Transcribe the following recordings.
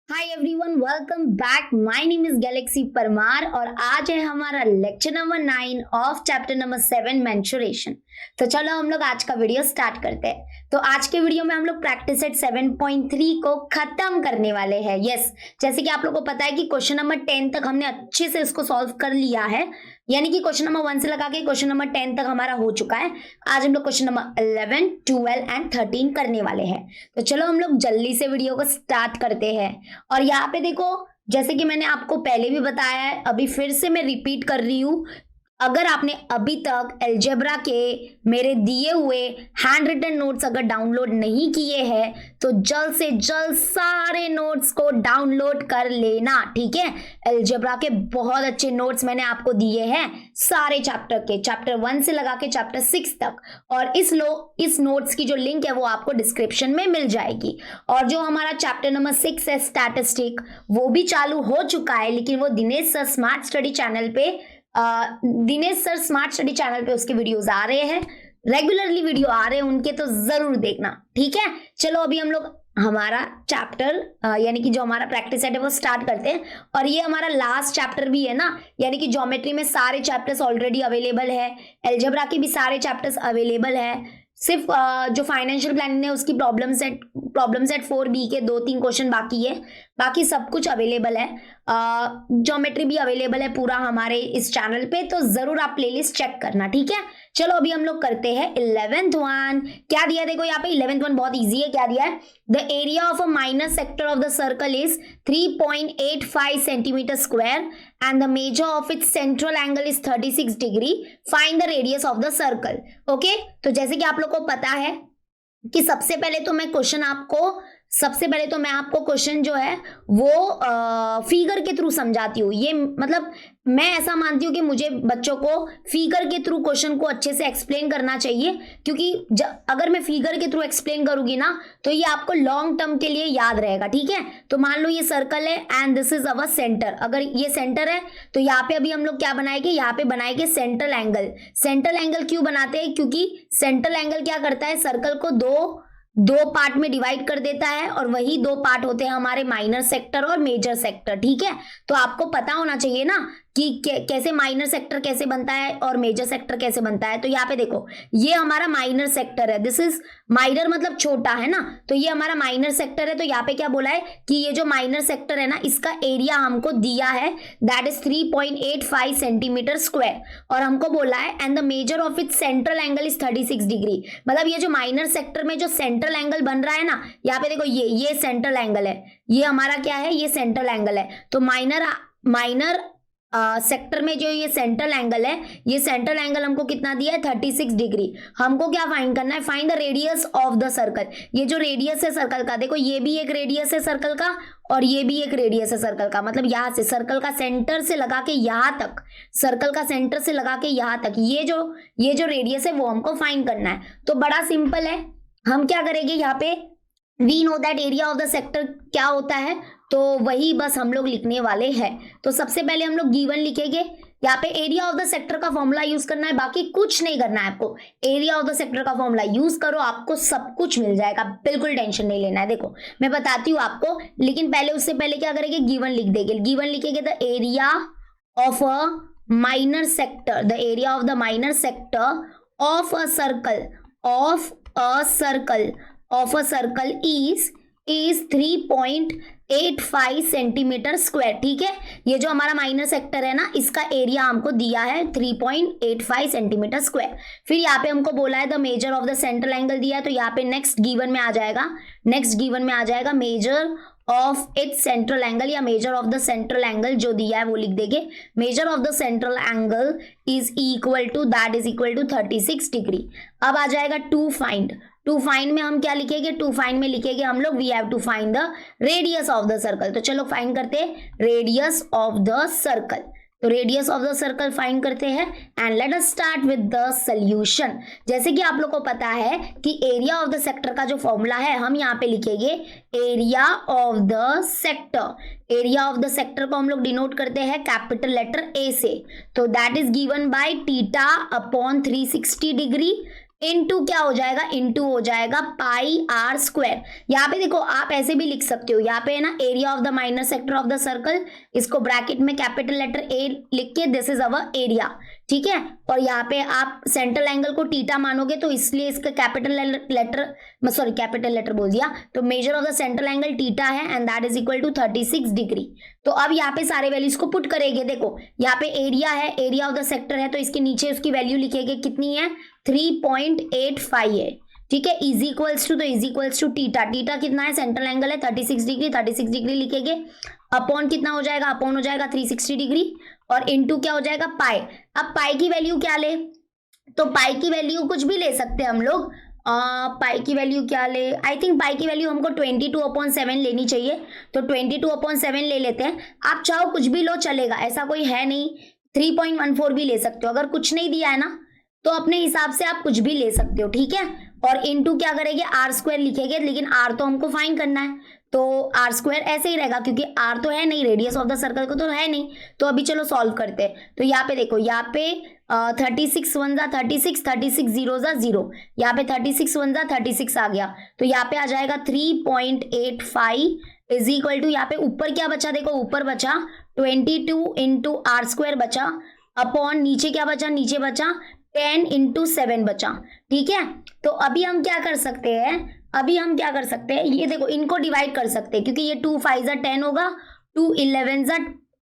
Hi everyone, welcome back. My name is Galaxy Parmar और आज है हमारा lecture number 9 of chapter number 7 menstruation. तो चलो हम लोग आज का वीडियो स्टार्ट करते हैं। तो आज के वीडियो में हम लोग प्रैक्टिस सेट 7.3 को खत्म करने वाले हैं। यस, जैसे कि आप लोगों को पता है कि क्वेश्चन नंबर 10 तक हमने अच्छे से इसको सॉल्व कर लिया है, यानी कि क्वेश्चन नंबर 1 से लगा के क्वेश्चन नंबर 10 तक हमारा हो चुका है। आज हम लोग क्वेश्चन नंबर 11, 12 एंड 13 करने वाले हैं। तो चलो हम लोग जल्दी से वीडियो को स्टार्ट करते हैं। और यहाँ पे देखो, जैसे कि मैंने आपको पहले भी बताया है, अभी फिर से मैं रिपीट कर रही हूँ, अगर आपने अभी तक अलजेब्रा के मेरे दिए हुए हैंड रिटन नोट्स अगर डाउनलोड नहीं किए हैं तो जल्द से जल्द सारे नोट्स को डाउनलोड कर लेना, ठीक है। अलजेब्रा के बहुत अच्छे नोट्स मैंने आपको दिए हैं, सारे चैप्टर के, चैप्टर 1 से लगा के चैप्टर 6 तक। और इस नोट्स की जो लिंक है वो आपको डिस्क्रिप्शन में मिल जाएगी। और जो हमारा चैप्टर नंबर 6 है स्टैटिस्टिक, वो भी चालू हो चुका है, लेकिन वो Dinesh sir smart study channel पे उसके वीडियोस आ रहे हैं, रेगुलरली वीडियो आ रहे हैं उनके, तो जरूर देखना, ठीक है। चलो अभी हम लोग हमारा चैप्टर यानी कि जो हमारा प्रैक्टिस सेट है वो स्टार्ट करते हैं। और ये हमारा लास्ट चैप्टर भी है ना, यानी कि ज्योमेट्री में सारे चैप्टर्स ऑलरेडी अवेलेबल है, अलजेब्रा के भी सारे चैप्टर्स अवेलेबल है। सिर्फ जो फाइनेंशियल प्लानिंग है उसकी प्रॉब्लम सेट 4B के 2-3 क्वेश्चन बाकी है, बाकी सब कुछ अवेलेबल है। ज्योमेट्री भी अवेलेबल है पूरा हमारे इस चैनल पे, तो जरूर आप प्लेलिस्ट चेक करना, ठीक है। चलो अभी हम लोग करते हैं 11th वन। क्या दिया देखो यहाँ पे 11th वन बहुत इजी है। क्या दिया है? The area of a minor sector of the circle is 3.85 centimetre square and the measure of its central angle is 36 degree. Find the radius of the circle. Okay? तो जैसे कि आप लोग को पता है कि सबसे पहले तो मैं आपको क्वेश्चन जो है वो फिगर के थ्रू समझाती हूँ। ये मतलब मैं ऐसा मानती हूँ कि मुझे बच्चों को फिगर के थ्रू क्वेश्चन को अच्छे से एक्सप्लेन करना चाहिए, क्योंकि अगर मैं फिगर के थ्रू एक्सप्लेन करूंगी ना तो ये आपको लॉन्ग टर्म के लिए याद रहेगा, ठीक है। तो मान लो ये सर्कल है and this is our centre. अगर ये सेंटर है तो यहाँ पे अभी हम लोग क्या बनाएंगे, यहाँ पे बनाएंगे सेंट्रल एंगल। सेंट्रल एंगल क्यों बनाते हैं? क्योंकि सेंट्रल एंगल क्या करता है, सर्कल को दो पार्ट में डिवाइड कर देता है, और वही 2 पार्ट होते हैं हमारे माइनर सेक्टर और मेजर सेक्टर, ठीक है। तो आपको पता होना चाहिए ना कि कैसे माइनर सेक्टर कैसे बनता है और मेजर सेक्टर कैसे बनता है। तो यहाँ पे देखो, ये हमारा माइनर सेक्टर है, दिस इज माइनर मतलब छोटा है ना, तो ये हमारा माइनर सेक्टर है। तो यहाँ पे क्या बोला है कि ये जो माइनर सेक्टर है ना, इसका एरिया हमको दिया है, दैट इज 3.85 सेंटीमीटर स्क्वायर, और हमको बोला है and the major of its central angle is 36 degree. मतलब ये जो माइनर सेक्टर में जो सेंट्रल एंगल बन रहा है ना, यहाँ पे देखो ये सेंट्रल एंगल है, ये हमारा क्या है, ये सेंट्रल एंगल है। तो माइनर सेक्टर में जो ये सेंट्रल एंगल है, ये सेंट्रल एंगल हमको कितना दिया है, 36 डिग्री। हमको क्या फाइंड करना है, find the radius of the circle. ये जो रेडियस है सर्कल का, देखो ये भी एक रेडियस है सर्कल का और ये भी एक रेडियस है सर्कल का। मतलब यहाँ से सर्कल का सेंटर से लगा के यहाँ तक, सर्कल का सेंटर से लगा के यहाँ तक ये जो रेडियस है वो हमको फाइंड करना है। तो बड़ा सिंपल है, हम क्या करेंगे, यहाँ पे we know that area of the sector क्या होता है, तो वही बस हम लोग लिखने वाले हैं। तो सबसे पहले हम लोग गिवन लिखेंगे, यहाँ पे एरिया ऑफ द सेक्टर का फॉर्मूला यूज करना है, बाकी कुछ नहीं करना है आपको। एरिया ऑफ द सेक्टर का फॉर्मूला यूज करो, आपको सब कुछ मिल जाएगा, बिल्कुल टेंशन नहीं लेना है। देखो मैं बताती हूँ आपको, लेकिन उससे पहले क्या करेंगे, गिवन लिख देंगे। गिवन लिखेंगे the area of a minor sector, the area of the minor sector of a circle is 3.85 centimetre square, ठीक है। ये जो हमारा माइनर सेक्टर है ना, इसका एरिया हमको दिया है 3.85 सेंटीमीटर स्क्वायर। फिर यहाँ पे हमको बोला है the major of the central angle दिया है, तो यहाँ पे नेक्स्ट गिवन में आ जाएगा measure of its central angle, या measure of the central angle जो दिया है वो लिख देंगे। Measure of the central angle is equal to 36 degree. अब आ जाएगा टू फाइंड में हम क्या लिखेंगे, टू फाइंड में लिखेंगे हम लोग we have to find the radius of the circle. तो चलो फाइंड करते हैं रेडियस ऑफ द सर्कल। तो radius of the circle find करते हैं and let us start with the solution. जैसे कि आप लोग को पता है कि एरिया ऑफ द सेक्टर का जो फॉर्मूला है, हम यहाँ पे लिखेंगे area of the sector. Area of the sector को हम लोग डिनोट करते हैं कैपिटल लेटर ए से। तो that is given by theta upon 360 degree. Into क्या हो जाएगा, इनटू हो जाएगा पाई आर स्क्वायर। यहाँ पे देखो आप ऐसे भी लिख सकते हो, यहाँ पे है ना area of the minor sector of the circle, इसको ब्रैकेट में कैपिटल लेटर ए लिख के दिस इज अवर एरिया, ठीक है। और यहाँ पे आप सेंट्रल एंगल को थीटा मानोगे तो इसलिए इसका कैपिटल लेटर बोल दिया, तो measure of the central angle theta है and that is equal to 36 degree. तो अब यहाँ पे सारे वैल्यूज को पुट करेंगे। देखो यहाँ पे एरिया है, एरिया ऑफ द सेक्टर है, तो इसके नीचे उसकी वैल्यू लिखेंगे, कितनी है 3.85 है, ठीक है। Is equals to theta, theta कितना है, सेंट्रल एंगल है 36 डिग्री, 36 डिग्री लिखेंगे, अपॉन कितना हो जाएगा, अपॉन हो जाएगा 360 डिग्री, और इनटू क्या हो जाएगा पाई। अब पाई की वैल्यू क्या ले, तो पाई की वैल्यू कुछ भी ले सकते हैं हम लोग। पाई की वैल्यू क्या ले, आई थिंक पाई की वैल्यू हमको 22/7 लेनी चाहिए, तो 22/7 ले लेते हैं। आप चाहो कुछ भी लो चलेगा, ऐसा कोई है नहीं, 3.14 भी ले सकते हो। अगर कुछ नहीं दिया है ना तो अपने हिसाब से आप कुछ भी ले सकते हो, ठीक है। और इनटू क्या करेंगे, आर स्क्वायर लिखेंगे, लेकिन आर तो हमको फाइंड करना है, तो आर स्क्वायर ऐसे ही रहेगा क्योंकि आर तो है नहीं, रेडियस ऑफ द सर्कल को तो है नहीं। तो अभी चलो सॉल्व करते हैं। तो यहाँ पे देखो, यहाँ पे 36 1 जा 36, 36 0 जा 0, यहाँ पे 36 1 जा 36 आ गया, तो यहाँ पे आ जाएगा 3.85 इज इक्वल टू, यहाँ पे ऊपर क्या बचा, देखो ऊपर बचा 22 इंटू आर स्क्वायर बचा, अपॉन नीचे क्या बचा, नीचे बचा 10 इंटू 7 बचा, ठीक है। तो अभी हम क्या कर सकते हैं, ये देखो इनको डिवाइड कर सकते हैं, क्योंकि ये 2 5 जा 10 होगा, 2 11 जा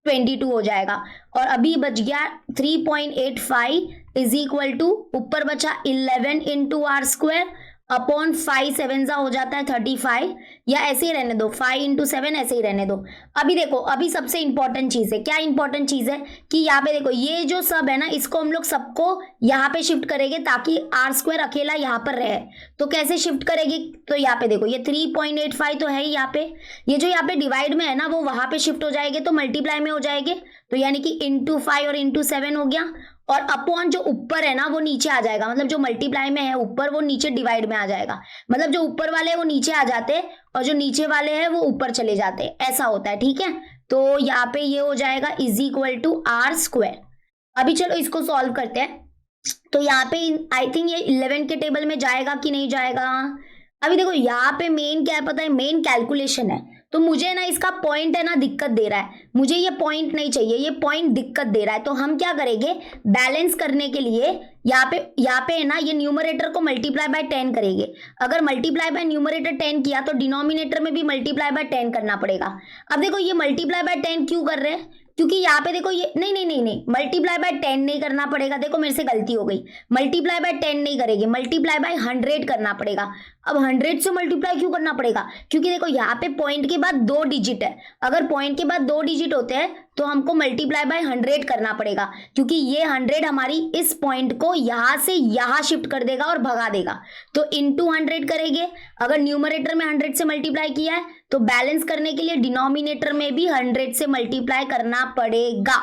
22 हो जाएगा, और अभी बच गया 3.85 इज इक्वल टू, ऊपर बचा 11 इंटू आर स्क्वायर अपॉन 5 7 जा हो जाता है 35, या ऐसे ही रहने दो, 5 इंटू 7 ऐसे ही रहने दो। अभी देखो, अभी सबसे इंपॉर्टेंट चीज है, क्या इंपॉर्टेंट चीज है कि यहाँ पे देखो ये जो सब है ना, इसको हम लोग सबको यहाँ पे शिफ्ट करेंगे ताकि आर स्क्वायर अकेला यहाँ पर रहे। तो कैसे शिफ्ट करेंगे, तो यहाँ पे देखो ये 3.85 तो है ही यहाँ पे, ये जो यहाँ पे डिवाइड में है ना वो वहां पे शिफ्ट हो जाएंगे, तो मल्टीप्लाई में हो जाएंगे, तो यानी कि इंटू 5 और इंटू 7 हो गया, और अपॉन जो ऊपर है ना वो नीचे आ जाएगा, मतलब जो मल्टीप्लाई में है ऊपर वो नीचे डिवाइड में आ जाएगा, मतलब जो ऊपर वाले हैं वो नीचे आ जाते और जो नीचे वाले हैं वो ऊपर चले जाते, ऐसा होता है, ठीक है। तो यहाँ पे ये हो जाएगा is equal to are square. अभी चलो इसको सॉल्व करते हैं। तो यहाँ पे आई थिंक ये 11 के टेबल में जाएगा कि नहीं जाएगा। अभी देखो यहाँ पे मेन क्या है पता है, मेन कैलकुलेशन है, तो मुझे ना इसका पॉइंट है ना दिक्कत दे रहा है, मुझे ये पॉइंट नहीं चाहिए, ये पॉइंट दिक्कत दे रहा है। तो हम क्या करेंगे, बैलेंस करने के लिए यहाँ पे है ना ये न्यूमरेटर को मल्टीप्लाई बाय 10 करेंगे। अगर मल्टीप्लाई बाय न्यूमरेटर 10 किया तो डिनोमिनेटर में भी मल्टीप्लाई बाय 10 करना पड़ेगा। अब देखो ये मल्टीप्लाई बाय 10 क्यों कर रहे हैं, क्योंकि यहाँ पे देखो ये नहीं मल्टीप्लाई बाय 10 नहीं करना पड़ेगा, देखो मेरे से गलती हो गई, मल्टीप्लाई बाय 10 नहीं करेंगे, मल्टीप्लाई बाय 100 करना पड़ेगा। अब 100 से मल्टीप्लाई क्यों करना पड़ेगा, क्योंकि देखो यहाँ पे पॉइंट के बाद 2 डिजिट है, अगर पॉइंट के बाद 2 डिजिट होते हैं तो हमको मल्टीप्लाई बाय 100 करना पड़ेगा, क्योंकि ये 100 हमारी इस पॉइंट को यहाँ से यहाँ शिफ्ट कर देगा और भगा देगा। तो इंटू 100 करेंगे, अगर न्यूमरेटर में 100 से मल्टीप्लाई किया है तो बैलेंस करने के लिए डिनोमिनेटर में भी 100 से मल्टीप्लाई करना पड़ेगा,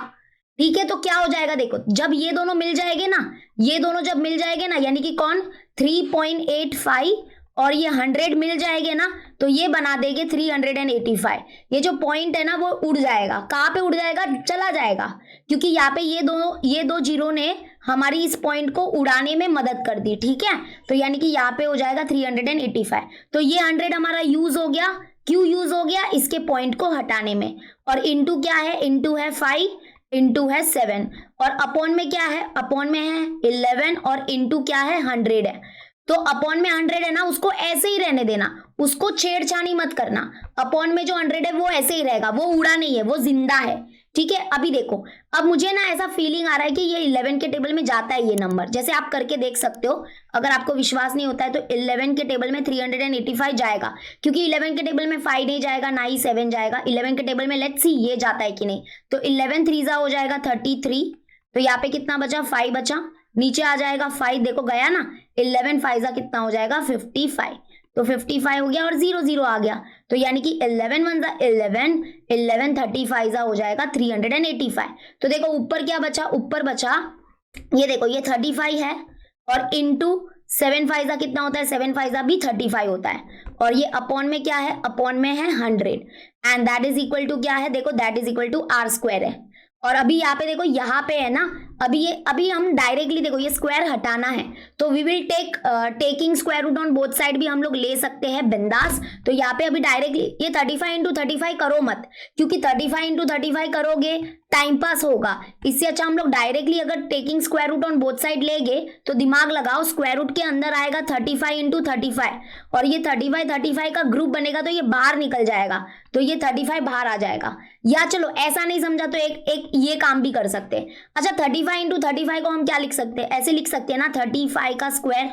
ठीक है। तो क्या हो जाएगा, देखो जब ये दोनों मिल जाएंगे ना, ये दोनों जब मिल जाएंगे ना, यानी कि कौन 3.85 और ये 100 मिल जाएंगे ना, तो ये बना देंगे 385। ये जो पॉइंट है ना वो उड़ जाएगा, कहाँ पे उड़ जाएगा, चला जाएगा, क्योंकि यहाँ पे ये दो जीरो ने हमारी इस पॉइंट को उड़ाने में मदद कर दी, ठीक है। तो यानी कि यहाँ पे हो जाएगा 385। तो ये 100 हमारा यूज हो गया, क्यों यूज हो गया, इसके पॉइंट को हटाने में। और इंटू क्या है, इंटू है 5, इंटू है 7, और अपॉन में क्या है, अपॉन में है 11, और इंटू क्या है 100 है। तो अपॉन में 100 है ना, उसको ऐसे ही रहने देना, उसको छेड़छाड़ी मत करना। अपॉन में जो 100 है वो ऐसे ही रहेगा, वो उड़ा नहीं है, वो जिंदा है, ठीक है। अभी देखो, अब मुझे ना ऐसा फीलिंग आ रहा है कि ये 11 के टेबल में जाता है ये नंबर, जैसे आप करके देख सकते हो। अगर आपको विश्वास नहीं होता है तो 11 के टेबल में 385 जाएगा, क्योंकि 11 के टेबल में 5 नहीं जाएगा, ना ही 7 जाएगा। 11 के टेबल में लेट्स सी ये जाता है कि नहीं। तो 11 3 जा हो जाएगा 33, तो यहाँ पे कितना बचा, 5 बचा, नीचे आ जाएगा 5, देखो गया ना, 11 5 जा कितना हो जाएगा 55, तो 55 हो गया और 0 0 आ गया, तो यानी कि 11 1 जा 11, 11 35 जा हो जाएगा 385। तो देखो ऊपर क्या बचा, ऊपर बचा ये देखो ये 35 है, और इंटू 7 5 जा कितना होता है, 7 5 जा भी 35 होता है, और ये अपॉन में क्या है, अपॉन में है 100, and that is equal to क्या है, देखो that is equal to are square है। और अभी यहाँ पे देखो, यहाँ पे है ना, अभी हम डायरेक्टली देखो ये स्क्वायर हटाना है तो we will taking square root on both side भी हम लोग ले सकते हैं बिंदास। तो यहाँ पे अभी डायरेक्टली ये 35 इंटू 35 करो मत, क्योंकि 35 इंटू 35 करोगे टाइम पास होगा। इससे अच्छा हम लोग डायरेक्टली अगर taking square root on both side लेंगे तो दिमाग लगाओ, स्क्वायर रूट के अंदर आएगा 35 इंटू 35 और ये 35 का ग्रुप बनेगा तो ये बाहर निकल जाएगा, तो ये 35 बाहर आ जाएगा। या चलो ऐसा नहीं समझा तो एक ये काम भी कर सकते हैं। अच्छा 35 इंटू 35 को हम क्या लिख सकते हैं, ऐसे लिख सकते हैं ना, 35 का स्क्वायर,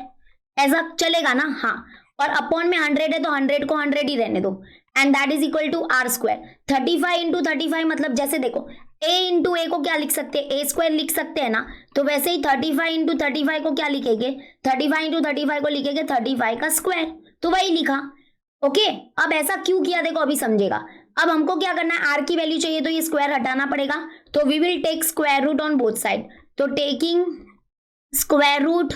ऐसा चलेगा ना। हाँ, और अपॉन में 100 है तो 100 को 100 ही रहने दो, and that is equal to are square. 35 into 35 मतलब जैसे देखो a इंटू ए को क्या लिख सकते हैं, ए स्क्वायर लिख सकते हैं ना, तो वैसे ही 35 इंटू 35 को क्या लिखेंगे, 35 इंटू 35 को लिखेंगे 35 का स्क्वायर, तो वही लिखा। ओके, अब ऐसा क्यों किया देखो अभी समझेगा। अब हमको क्या करना है, आर की वैल्यू चाहिए तो ये स्क्वायर हटाना पड़ेगा, तो we will take square root on both side. तो taking square root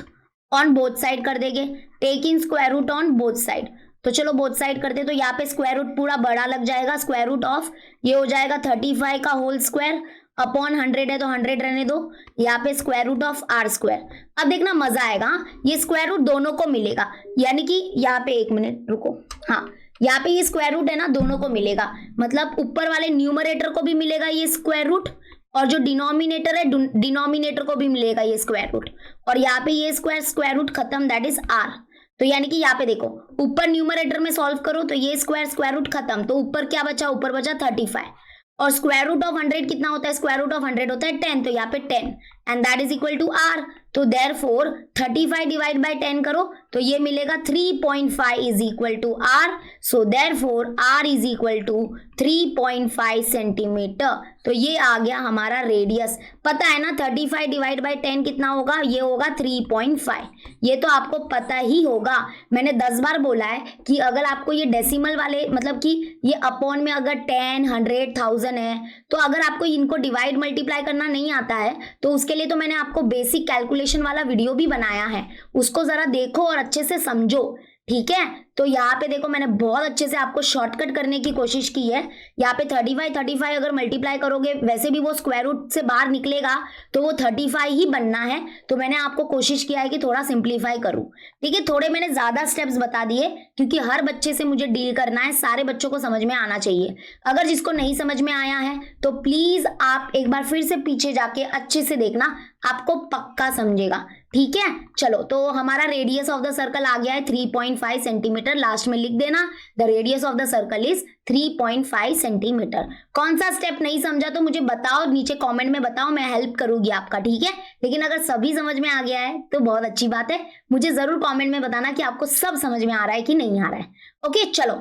on both side कर देंगे, taking square root on both side. तो चलो बोथ साइड करते, तो यहाँ पे स्क्वायर रूट पूरा बड़ा लग जाएगा, स्क्वायर रूट ऑफ ये हो जाएगा 35 का होल स्क्वायर अपॉन 100 है तो 100 रहने दो, यहाँ पे square root of r square. अब देखना मजा आएगा, ये स्क्वायर रूट दोनों को मिलेगा, यानी कि यहाँ पे एक मिनट रुको, हाँ यहाँ पे ये स्क्वायर रूट है ना दोनों को मिलेगा, मतलब ऊपर वाले न्यूमरेटर को भी मिलेगा ये स्क्वायर रूट, और जो डिनोमिनेटर है डिनोमिनेटर को भी मिलेगा ये स्क्वायर रूट, और यहाँ पे ये स्क्वायर रूट खत्म, दैट इज आर। तो यानी कि यहाँ पे देखो ऊपर न्यूमरेटर में सॉल्व करो तो ये स्क्वायर रूट खत्म, तो ऊपर क्या बचा, ऊपर बचा 35, और स्क्वायर रूट ऑफ 100 कितना होता है, स्क्वायर रूट ऑफ 100 होता है 10, तो यहाँ पे 10 and that is equal to r. तो देयरफॉर 35 डिवाइड बाय 10 करो तो ये मिलेगा 3.5 is equal to r. So therefore r is equal to 3.5 centimetre. तो ये आ गया हमारा रेडियस। पता है ना 35 डिवाइड बाय 10 कितना होगा, ये होगा 3.5। ये तो आपको पता ही होगा, मैंने 10 बार बोला है कि अगर आपको ये डेसिमल वाले मतलब कि ये अपॉन में अगर 10, 100, 1000 है, तो अगर आपको इनको डिवाइड मल्टीप्लाई करना नहीं आता है तो उसके लिए तो मैंने आपको बेसिक कैलकुलेशन वाला वीडियो भी बनाया है, उसको जरा देखो और अच्छे से समझो, ठीक है। तो यहाँ पे देखो मैंने बहुत अच्छे से आपको शॉर्टकट करने की कोशिश की है। यहाँ पे 35 अगर मल्टीप्लाई करोगे, वैसे भी वो स्क्वायर रूट से बाहर निकलेगा तो वो 35 ही बनना है, तो मैंने आपको कोशिश किया है कि थोड़ा सिंप्लीफाई करूं, ठीक है। थोड़े मैंने ज्यादा स्टेप्स बता दिए क्योंकि हर बच्चे से मुझे डील करना है, सारे बच्चों को समझ में आना चाहिए। अगर जिसको नहीं समझ में आया है तो प्लीज आप एक बार फिर से पीछे जाके अच्छे से देखना, आपको पक्का समझेगा, ठीक है। चलो तो हमारा रेडियस ऑफ द सर्कल आ गया है 3.5 सेंटीमीटर, लास्ट में लिख देना the radius of the circle is 3.5 centimetre. कौन सा स्टेप नहीं समझा तो मुझे बताओ, नीचे कमेंट में बताओ, मैं हेल्प करूंगी आपका, ठीक है। लेकिन अगर सभी समझ में आ गया है तो बहुत अच्छी बात है, मुझे जरूर कमेंट में बताना कि आपको सब समझ में आ रहा है कि नहीं आ रहा है। ओके चलो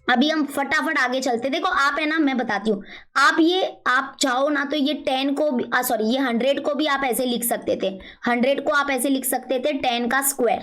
अभी हम फटाफट आगे चलते। देखो आप है ना, मैं बताती हूँ, आप चाहो ना तो ये 10 को भी ये 100 को भी आप ऐसे लिख सकते थे, 100 को आप ऐसे लिख सकते थे 10 का स्क्वायर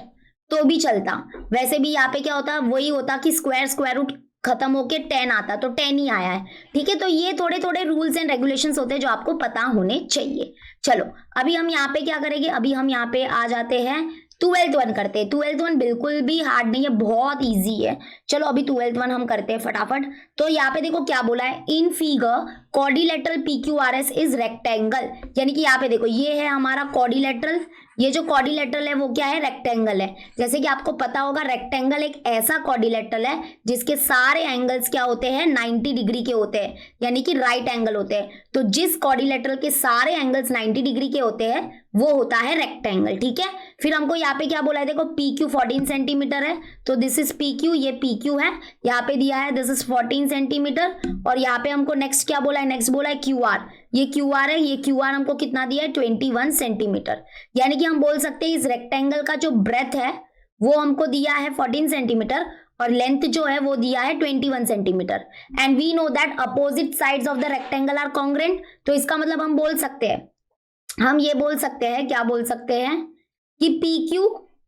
तो भी चलता। वैसे भी यहाँ पे क्या होता, वही होता कि स्क्वायर रूट खत्म होके 10 आता, तो 10 ही आया है, ठीक है। तो ये थोड़े थोड़े रूल्स एंड रेगुलेशंस होते हैं जो आपको पता होने चाहिए। चलो अभी हम यहाँ पे क्या करेंगे, अभी हम यहाँ पे आ जाते हैं 12th वन करते हैं। 12th वन बिल्कुल भी हार्ड नहीं है, बहुत इजी है। चलो अभी 12th वन हम करते हैं फटाफट। तो यहाँ पे देखो क्या बोला है, in figure quadrilateral PQRS is rectangle, यानी कि यहाँ पे देखो ये है हमारा क्वाड्रिलेटरल, ये जो क्वाड्रिलेटरल है वो क्या है, रेक्टेंगल है। जैसे कि आपको पता होगा रेक्टेंगल एक ऐसा क्वाड्रिलेटरल है जिसके सारे एंगल्स क्या होते हैं, 90 डिग्री के होते हैं, यानी कि राइट एंगल होते हैं। तो जिस क्वाड्रिलेटरल के सारे एंगल्स 90 डिग्री के होते हैं वो होता है रेक्टेंगल, ठीक है। फिर हमको यहाँ पे क्या बोला है, देखो PQ 14 सेंटीमीटर है, तो दिस इज PQ, ये PQ है, यहाँ पे दिया है दिस इज 14 सेंटीमीटर। और यहाँ पे हमको नेक्स्ट क्या बोला है, नेक्स्ट बोला है QR, ये QR है, ये QR हमको कितना दिया है 21 सेंटीमीटर। यानी कि हम बोल सकते हैं इस रेक्टेंगल का जो ब्रेथ है वो हमको दिया है 14 सेंटीमीटर और लेंथ जो है वो दिया है 21 centimetre. And we know that opposite sides of the rectangle are congruent. तो इसका मतलब हम बोल सकते हैं, हम ये बोल सकते हैं, क्या बोल सकते हैं कि PQ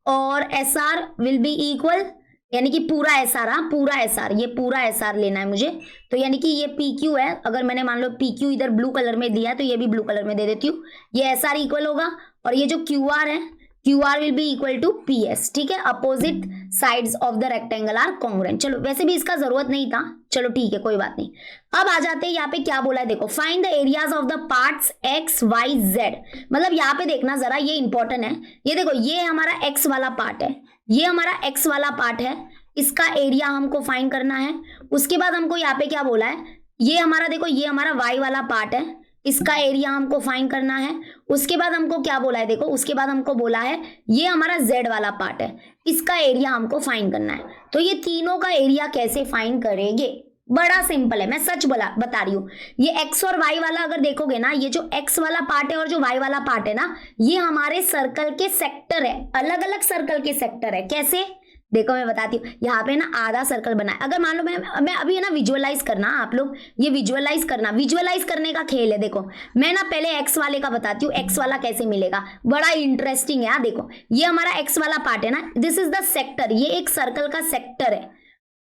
और SR विल बी इक्वल, यानी कि पूरा SR, पूरा SR, ये पूरा SR लेना है मुझे। तो यानी कि ये PQ है, अगर मैंने मान लो PQ इधर ब्लू कलर में दिया है तो ये भी ब्लू कलर में दे देती हूँ, ये SR इक्वल होगा। और ये जो QR है, QR will be equal to PS, ठीक है, opposite sides of the rectangle are congruent. चलो वैसे भी इसका जरूरत नहीं था, चलो ठीक है कोई बात नहीं। अब आ जाते हैं यहाँ पे क्या बोला है, देखो find the areas of the parts X Y Z। मतलब यहाँ पे देखना जरा, ये इंपॉर्टेंट है, ये देखो ये हमारा X वाला पार्ट है, ये हमारा X वाला पार्ट है, इसका एरिया हमको फाइंड करना है। उसके बाद हमको यहाँ पे क्या बोला है, ये हमारा देखो ये हमारा Y वाला पार्ट है, इसका एरिया हमको फाइंड करना है। उसके बाद हमको क्या बोला है, देखो उसके बाद हमको बोला है ये हमारा Z वाला पार्ट है, इसका एरिया हमको फाइंड करना है। तो ये तीनों का एरिया कैसे फाइंड करेंगे, बड़ा सिंपल है, मैं सच बता रही हूँ। ये X और Y वाला अगर देखोगे ना, ये जो X वाला पार्ट है और जो Y वाला पार्ट है ना, ये हमारे सर्कल के सेक्टर है, अलग अलग सर्कल के सेक्टर है। कैसे, देखो मैं बताती हूँ। यहाँ पे ना आधा सर्कल बना है, अगर मान लो मैं अभी है ना विजुअलाइज करना, आप लोग ये विजुअलाइज करना, विजुअलाइज करने का खेल है। देखो मैं ना पहले एक्स वाले का बताती हूँ, एक्स वाला कैसे मिलेगा, बड़ा इंटरेस्टिंग है। देखो ये हमारा एक्स वाला पार्ट है ना, दिस इज द सेक्टर, ये एक सर्कल का सेक्टर है।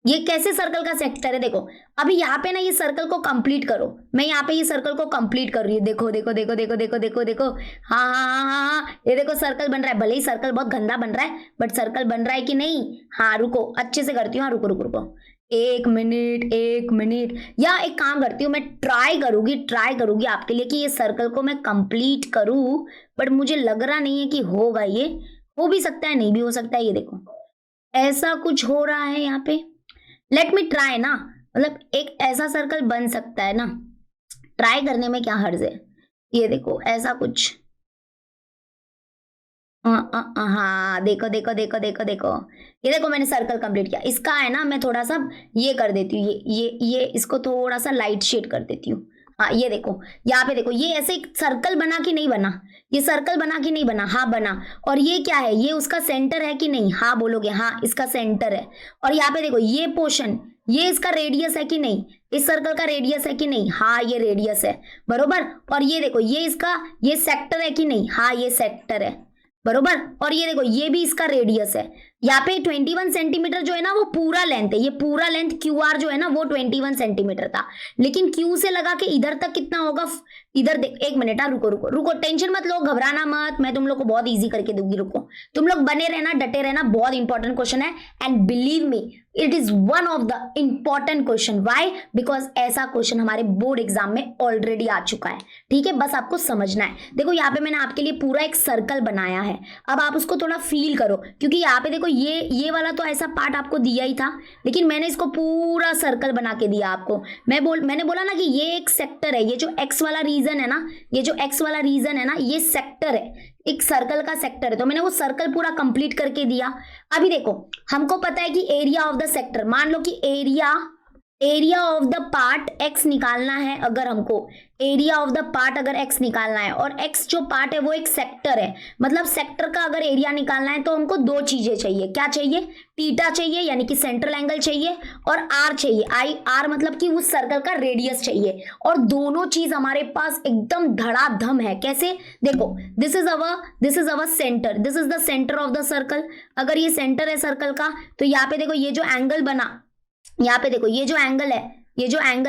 ये कैसे सर्कल का सेक्टर है, देखो अभी यहाँ पे ना ये सर्कल को कंप्लीट करो, मैं यहाँ पे ये सर्कल को कंप्लीट कर रही हूँ। देखो देखो देखो देखो देखो देखो देखो, हाँ हाँ हाँ हाँ हाँ, ये देखो सर्कल बन रहा है, भले ही सर्कल बहुत गंदा बन रहा है बट सर्कल बन रहा है कि नहीं। हाँ रुको अच्छे से करती हूँ, हाँ रुको रुको रुको, एक मिनट, या एक काम करती हूँ, मैं ट्राई करूंगी आपके लिए कि ये सर्कल को मैं कंप्लीट करूँ, बट मुझे लग रहा नहीं है कि होगा। ये हो भी सकता है नहीं भी हो सकता है। ये देखो ऐसा कुछ हो रहा है यहाँ पे, लेट मी ट्राई ना, मतलब एक ऐसा सर्कल बन सकता है ना, ट्राई करने में क्या हर्ज है। ये देखो ऐसा कुछ, हाँ देखो देखो देखो देखो देखो, ये देखो मैंने सर्कल कंप्लीट किया। इसका है ना मैं थोड़ा सा ये कर देती हूँ, ये इसको थोड़ा सा लाइट शेड कर देती हूँ। हाँ ये देखो यहाँ पे देखो, ये ऐसे सर्कल बना कि नहीं बना, ये सर्कल बना कि नहीं बना, हाँ बना। और ये क्या है, ये उसका सेंटर है कि नहीं, हाँ बोलोगे, हाँ इसका सेंटर है। और यहाँ पे देखो ये पोर्शन, ये इसका रेडियस है कि नहीं, इस सर्कल का रेडियस है कि नहीं, हाँ ये रेडियस है बरोबर। और ये देखो ये इसका ये सेक्टर है कि नहीं, हाँ ये सेक्टर है बरोबर। और ये देखो ये भी इसका रेडियस है। यहाँ पे 21 सेंटीमीटर जो है ना वो पूरा लेंथ है, ये पूरा लेंथ QR जो है ना वो 21 सेंटीमीटर था, लेकिन Q से लगा के इधर तक कितना होगा, इधर देख, एक मिनट, रुको रुको रुको, टेंशन मत लो, घबराना मत, मैं तुम लोग को बहुत इजी करके दूंगी, रुको तुम लोग बने रहना, डटे रहना, बहुत इंपॉर्टेंट क्वेश्चन है। And believe me it is one of the important question, why, because ऐसा क्वेश्चन हमारे बोर्ड एग्जाम में ऑलरेडी आ चुका है, ठीक है, बस आपको समझना है। देखो यहाँ पे मैंने आपके लिए पूरा एक सर्कल बनाया है, अब आप उसको थोड़ा फील करो, क्योंकि यहाँ पे देखो ये वाला तो ऐसा पार्ट आपको दिया ही था, लेकिन मैंने इसको पूरा सर्कल बना के दिया आपको। मैंने बोला ना कि ये एक सेक्टर है, ये जो एक्स वाला रीजन है ना, ये जो एक्स वाला रीजन है ना, ये सेक्टर है, एक सर्कल का सेक्टर है, तो मैंने वो सर्कल पूरा कंप्लीट करके दिया। अभी देखो हमको पता है कि एरिया ऑफ द सेक्टर, मान लो कि area of the part x निकालना है, अगर हमको एरिया ऑफ द पार्ट अगर x निकालना है, और x जो पार्ट है वो एक सेक्टर है, मतलब सेक्टर का अगर एरिया निकालना है तो हमको दो चीजें चाहिए। क्या चाहिए, थीटा चाहिए यानी कि सेंट्रल एंगल चाहिए, और r चाहिए, r मतलब कि उस सर्कल का रेडियस चाहिए, और दोनों चीज हमारे पास एकदम धड़ाधम है। कैसे, देखो this is our centre, this is the centre of the circle. अगर ये सेंटर है सर्कल का, तो यहाँ पे देखो ये जो एंगल बना, यहाँ पे देखो ये जो एंगल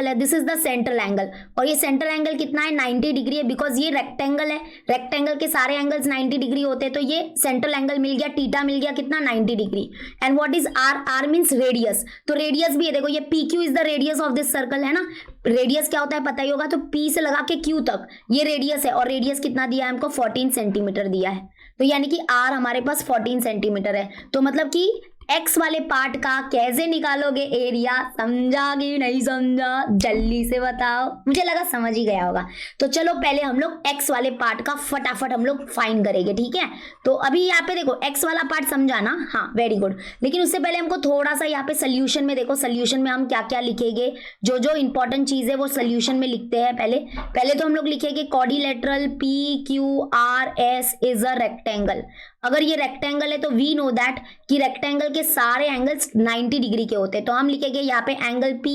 है, this is the central angle, और ये सेंट्रल एंगल कितना है, 90 डिग्री है, बिकॉज ये रेक्टेंगल है, रेक्टेंगल के सारे एंगल्स 90 डिग्री होते हैं, तो ये सेंट्रल एंगल मिल गया, थीटा मिल गया कितना, 90 degree. And what is r means radius, तो रेडियस भी है, देखो ये PQ is the radius of this circle है ना, रेडियस क्या होता है पता ही होगा, तो P से लगा के Q तक ये रेडियस है, और रेडियस कितना दिया है हमको, 14 सेंटीमीटर दिया है, तो यानी कि R हमारे पास 14 सेंटीमीटर है। तो मतलब कि एक्स वाले पार्ट का कैसे निकालोगे एरिया, समझा कि नहीं समझा, जल्दी से बताओ, मुझे लगा समझ ही गया होगा। तो चलो पहले हम लोग एक्स वाले पार्ट का फटाफट हम लोग फाइंड करेंगे, ठीक है। तो अभी यहाँ पे देखो एक्स वाला पार्ट समझा ना, हाँ वेरी गुड, लेकिन उससे पहले हमको थोड़ा सा यहाँ पे सोल्यूशन में देखो, सोल्यूशन में हम क्या क्या लिखेंगे, जो जो इंपॉर्टेंट चीज है वो सोल्यूशन में लिखते हैं। पहले तो हम लोग लिखेंगे quadrilateral PQRS is a rectangle. अगर ये रेक्टेंगल है तो वी नो दैट कि रेक्टेंगल के सारे एंगल्स 90 डिग्री के होते हैं, तो हम लिखेंगे यहाँ पे angle P,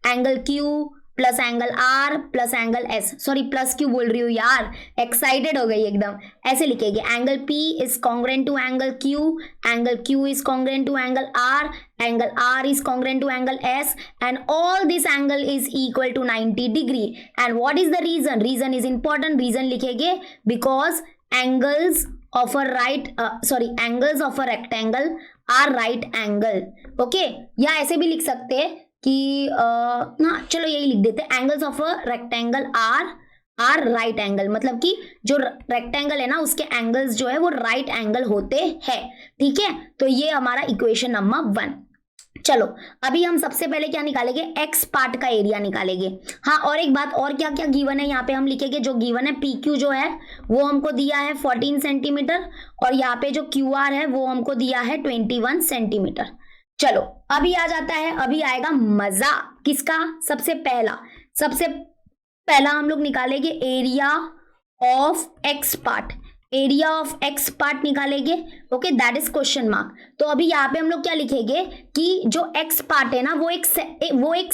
angle Q plus angle R plus angle S, sorry plus क्यों बोल रही हूँ यार, एक्साइटेड हो गई एकदम। ऐसे लिखेंगे angle P is congruent to angle Q, angle Q is congruent to angle R, angle R is congruent to angle S, and all this angle is equal to 90 degree. And what is the reason? Reason is important. Reason लिखेंगे because angles of a angles of a rectangle are right angle. Okay, या ऐसे भी लिख सकते हैं कि ना चलो यही लिख देते हैं, angles of a rectangle are right angle, मतलब कि जो रेक्टेंगल है ना उसके एंगल्स जो है वो राइट एंगल होते हैं। ठीक है, तो ये हमारा इक्वेशन नंबर 1। चलो अभी हम सबसे पहले क्या निकालेंगे, एक्स पार्ट का एरिया निकालेंगे। हाँ, और एक बात और, क्या क्या गिवन है यहाँ पे हम लिखेंगे, जो गिवन है पी क्यू जो है वो हमको दिया है 14 सेंटीमीटर, और यहाँ पे जो क्यू आर है वो हमको दिया है 21 सेंटीमीटर। चलो अभी आ जाता है, अभी आएगा मजा किसका, सबसे पहला हम लोग निकालेंगे area of x part, area of x part निकालेंगे। Okay, that is question mark. तो अभी यहाँ पे हम लोग क्या लिखेंगे कि जो एक्स पार्ट है ना वो एक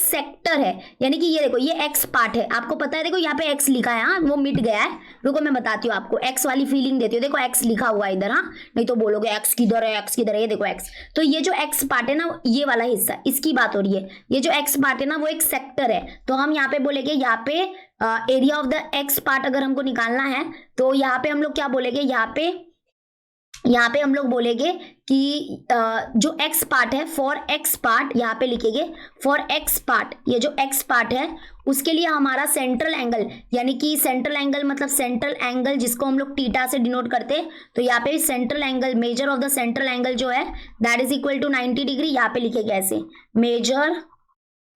सेक्टर है, यानी कि ये देखो ये एक्स पार्ट है, आपको पता है, देखो यहाँ पे एक्स लिखा है, हाँ वो मिट गया है, रुको मैं बताती हूँ आपको, एक्स वाली फीलिंग देती हूँ, देखो एक्स लिखा हुआ है इधर, हाँ नहीं तो बोलोगे एक्स किधर है, एक्स किधर है, ये देखो एक्स। तो ये जो एक्स पार्ट है ना, ये वाला हिस्सा, इसकी बात हो रही है, ये जो एक्स पार्ट है ना वो एक सेक्टर है, तो हम यहाँ पे बोलेंगे, यहाँ पे area of the x part अगर हमको निकालना है तो यहाँ पे हम लोग क्या बोलेंगे, यहाँ पे हम लोग बोलेंगे कि जो एक्स पार्ट है, फॉर एक्स पार्ट, यहाँ पे लिखेंगे फॉर एक्स पार्ट, ये जो एक्स पार्ट है उसके लिए हमारा सेंट्रल एंगल, यानी कि सेंट्रल एंगल मतलब सेंट्रल एंगल जिसको हम लोग थीटा से डिनोट करते हैं, तो यहाँ पे central angle, measure of the central angle जो है that is equal to 90 degree. यहाँ पे लिखेंगे ऐसे, मेजर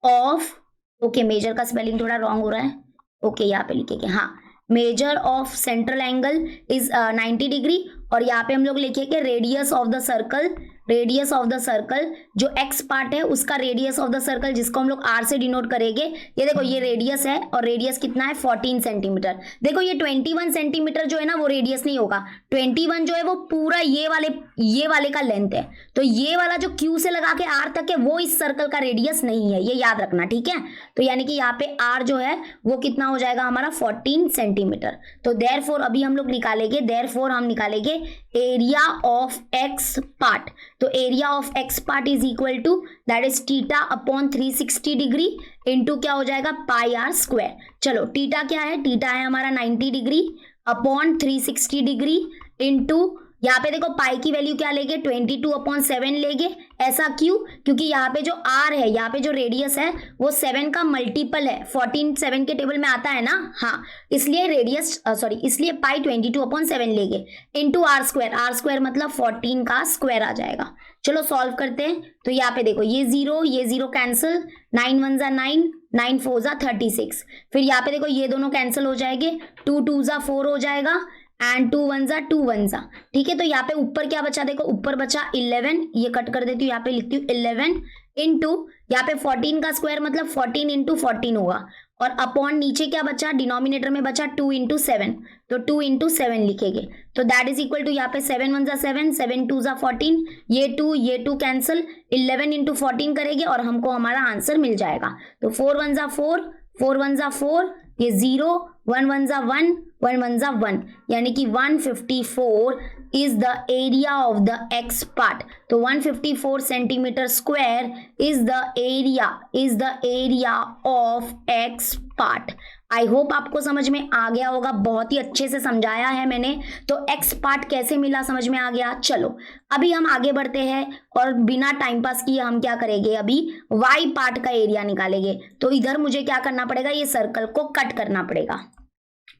ऑफ, ओके मेजर का स्पेलिंग थोड़ा रॉन्ग हो रहा है, ओके यहाँ पे लिखेंगे, हाँ measure of central angle is 90 degree, और यहाँ पे हम लोग लिखेंगे radius of the circle, radius of the circle जो एक्स पार्ट है उसका रेडियस ऑफ द सर्कल जिसको हम लोग आर से डिनोट करेंगे, ये देखो ये रेडियस है, और रेडियस कितना है 14 सेंटीमीटर। देखो ये 21 सेंटीमीटर जो है ना वो रेडियस नहीं होगा, 21 जो है वो पूरा ये वाले का लेंथ है, तो ये वाला जो क्यू से लगा के आर तक है वो इस सर्कल का रेडियस नहीं है, ये याद रखना, ठीक है। तो यानी कि यहाँ पे आर जो है वो कितना हो जाएगा हमारा 14 सेंटीमीटर। तो देयरफॉर अभी हम लोग निकालेंगे, देयरफॉर हम निकालेंगे एरिया ऑफ एक्स पार्ट, तो area of x part is equal to that is theta upon 360 degree into क्या हो जाएगा पाई आर स्क्वायर। चलो थीटा क्या है, थीटा है हमारा 90 डिग्री अपॉन 360 डिग्री इंटू, यहाँ पे देखो पाई की वैल्यू क्या लेंगे 22/7 लेंगे, ऐसा क्यों, क्योंकि यहाँ पे जो आर है, यहाँ पे जो रेडियस है वो 7 का मल्टीपल है, 14 7 के टेबल में आता है ना, हाँ इसलिए रेडियस इसलिए पाई 22/7 लेंगे इंटू आर स्क्वायर मतलब 14 का स्क्वायर आ जाएगा। चलो सॉल्व करते हैं, तो यहाँ पे देखो ये जीरो कैंसिल, 9 1 जा 9, 9 4 जा 36, फिर यहाँ पे देखो ये दोनों कैंसिल हो जाएंगे, 2 2 जा 4 हो जाएगा एंड 2 1 जा, ठीक है। तो यहाँ पे ऊपर क्या बचा, देखो ऊपर बचा 11, ये कट कर देती हूँ, यहाँ पे लिखती हूँ 11 इंटू यहाँ पे 14 का स्क्वायर मतलब 14 इंटू 14 होगा, और अपॉन नीचे क्या बचा, डिनोमिनेटर में बचा 2 इंटू 7, तो 2 इंटू 7 लिखेंगे, तो दैट इज इक्वल टू यहाँ पे 7 1 जा 7, 7 2 जा 14, ये 2 कैंसिल, 11 इंटू 14 करेंगे और हमको हमारा आंसर मिल जाएगा। तो 4 1 जा 4, 4 1 जा 4, ये 0, 1 1 जा 1, 1 1 जा 1, यानी कि 154 is the area of the x part। तो 154 centimetre square is the area of x part। I hope आपको समझ में आ गया होगा, बहुत ही अच्छे से समझाया है मैंने। तो एक्स पार्ट कैसे मिला समझ में आ गया। चलो अभी हम आगे बढ़ते हैं और बिना टाइम पास किए हम क्या करेंगे, अभी वाई पार्ट का एरिया निकालेंगे। तो इधर मुझे क्या करना पड़ेगा, ये सर्कल को कट करना पड़ेगा,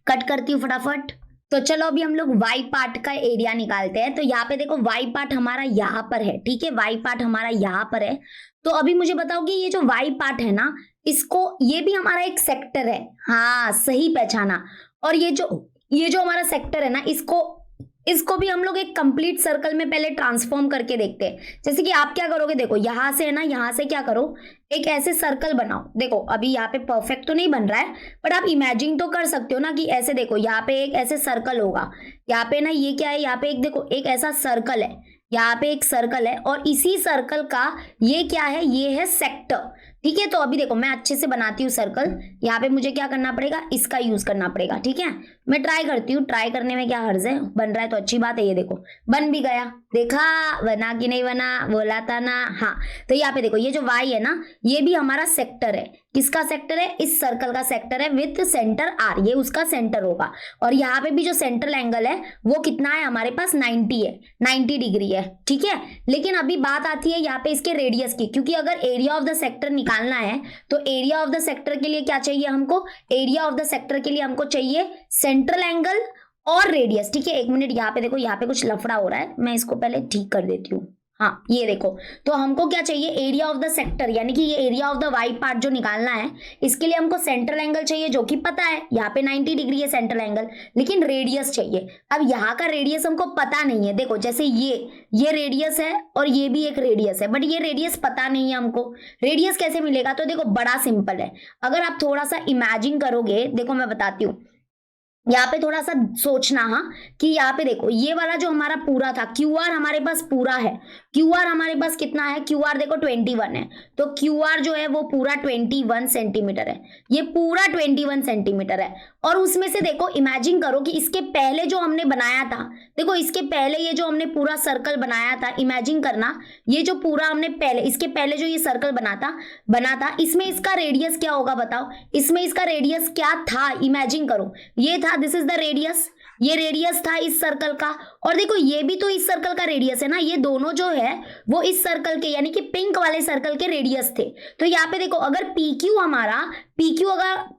कट करती हूँ फटाफट। तो चलो अभी हम लोग वाई पार्ट का एरिया निकालते हैं। तो यहाँ पे देखो वाई पार्ट हमारा यहाँ पर है, ठीक है, वाई पार्ट हमारा यहाँ पर है। तो अभी मुझे बताओ कि ये जो वाई पार्ट है ना, इसको, ये भी हमारा एक सेक्टर है, हाँ सही पहचाना। और ये जो हमारा सेक्टर है ना, इसको भी हम लोग एक कंप्लीट सर्कल में पहले ट्रांसफॉर्म करके देखते हैं। जैसे कि आप क्या करोगे, देखो यहाँ से है ना, यहाँ से क्या करो, एक ऐसे सर्कल बनाओ। देखो अभी यहाँ पे परफेक्ट तो नहीं बन रहा है, बट आप इमेजिन तो कर सकते हो ना कि ऐसे देखो यहाँ पे एक ऐसे सर्कल होगा, यहाँ पे ना ये क्या है, यहाँ पे एक देखो एक ऐसा सर्कल है, यहाँ पे एक सर्कल है, और इसी सर्कल का ये क्या है, ये है सेक्टर, ठीक है। तो अभी देखो मैं अच्छे से बनाती हूँ सर्कल, यहाँ पे मुझे क्या करना पड़ेगा, इसका यूज करना पड़ेगा, ठीक है। मैं ट्राई करती हूँ, ट्राई करने में क्या हर्ज है, बन रहा है तो अच्छी बात है। ये देखो बन भी गया, देखा बना कि नहीं बना, बोला था ना, हाँ। तो यहाँ पे देखो ये जो वाई है ना, ये भी हमारा सेक्टर है, किसका सेक्टर है, इस सर्कल का सेक्टर है विथ सेंटर आर, ये उसका सेंटर होगा। और यहाँ पे भी जो सेंट्रल एंगल है वो कितना है हमारे पास 90 है, 90 डिग्री है, ठीक है। लेकिन अभी बात आती है यहाँ पे इसके रेडियस की, क्योंकि अगर एरिया ऑफ द सेक्टर निकालना है तो एरिया ऑफ द सेक्टर के लिए क्या चाहिए हमको, एरिया ऑफ द सेक्टर के लिए हमको चाहिए सेंट्रल एंगल और रेडियस, ठीक है। एक मिनट, यहाँ पे देखो, यहाँ पे कुछ लफड़ा हो रहा है, मैं इसको पहले ठीक कर देती हूँ। हाँ ये देखो, तो हमको क्या चाहिए, एरिया ऑफ द सेक्टर, यानी कि ये area of the y part जो निकालना है, इसके लिए हमको सेंट्रल एंगल चाहिए जो कि पता है यहाँ पे 90 डिग्री है सेंट्रल एंगल, लेकिन रेडियस चाहिए। अब यहाँ का रेडियस हमको पता नहीं है, देखो जैसे ये रेडियस है और ये भी एक रेडियस है, बट ये रेडियस पता नहीं है हमको। रेडियस कैसे मिलेगा, तो देखो बड़ा सिंपल है, अगर आप थोड़ा सा इमेजिन करोगे, देखो मैं बताती हूँ, यहाँ पे थोड़ा सा सोचना, हाँ, कि यहाँ पे देखो ये वाला जो हमारा पूरा था, क्यू आर हमारे पास पूरा है, क्यू आर हमारे पास कितना है, क्यू आर देखो 21 है, तो क्यू आर जो है वो पूरा 21 सेंटीमीटर है, ये पूरा 21 सेंटीमीटर है। और उसमें से देखो इमेजिन करो कि इसके पहले जो हमने बनाया था, देखो इसके पहले ये जो हमने पूरा सर्कल बनाया था, इमेजिन करना ये जो पूरा हमने पहले, इसके पहले जो ये सर्कल बना था, इसमें इसका रेडियस क्या होगा बताओ, इसमें इसका रेडियस क्या था, इमेजिन करो, ये था, दिस इज द रेडियस, ये रेडियस था इस सर्कल का, और देखो ये भी तो इस सर्कल का रेडियस है ना, ये दोनों जो है वो इस सर्कल के, यानी कि पिंक वाले सर्कल के रेडियस थे। तो यहाँ पे देखो अगर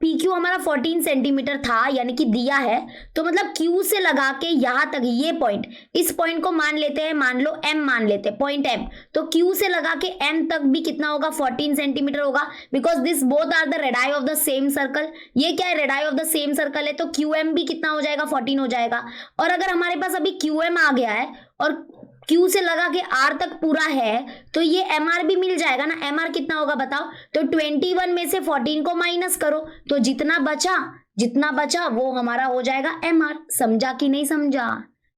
PQ हमारा 14 सेंटीमीटर था, यानी कि दिया है, तो मतलब Q से लगा के यहाँ तक ये पॉइंट, इस पॉइंट को मान लेते हैं, मान लो M मान लेते हैं, पॉइंट M, तो Q से लगा के M तक भी कितना होगा, 14 सेंटीमीटर होगा, because this both are the radii of the same circle. ये क्या है, radii of the same circle है, तो QM भी कितना हो जाएगा, 14 हो जाएगा। और अगर हमारे पास अभी QM आ गया है और Q से लगा के R तक पूरा है, तो ये MR भी मिल जाएगा ना। MR कितना होगा बताओ, तो 21 में से 14 को माइनस करो, तो जितना बचा वो हमारा हो जाएगा MR। समझा कि नहीं समझा,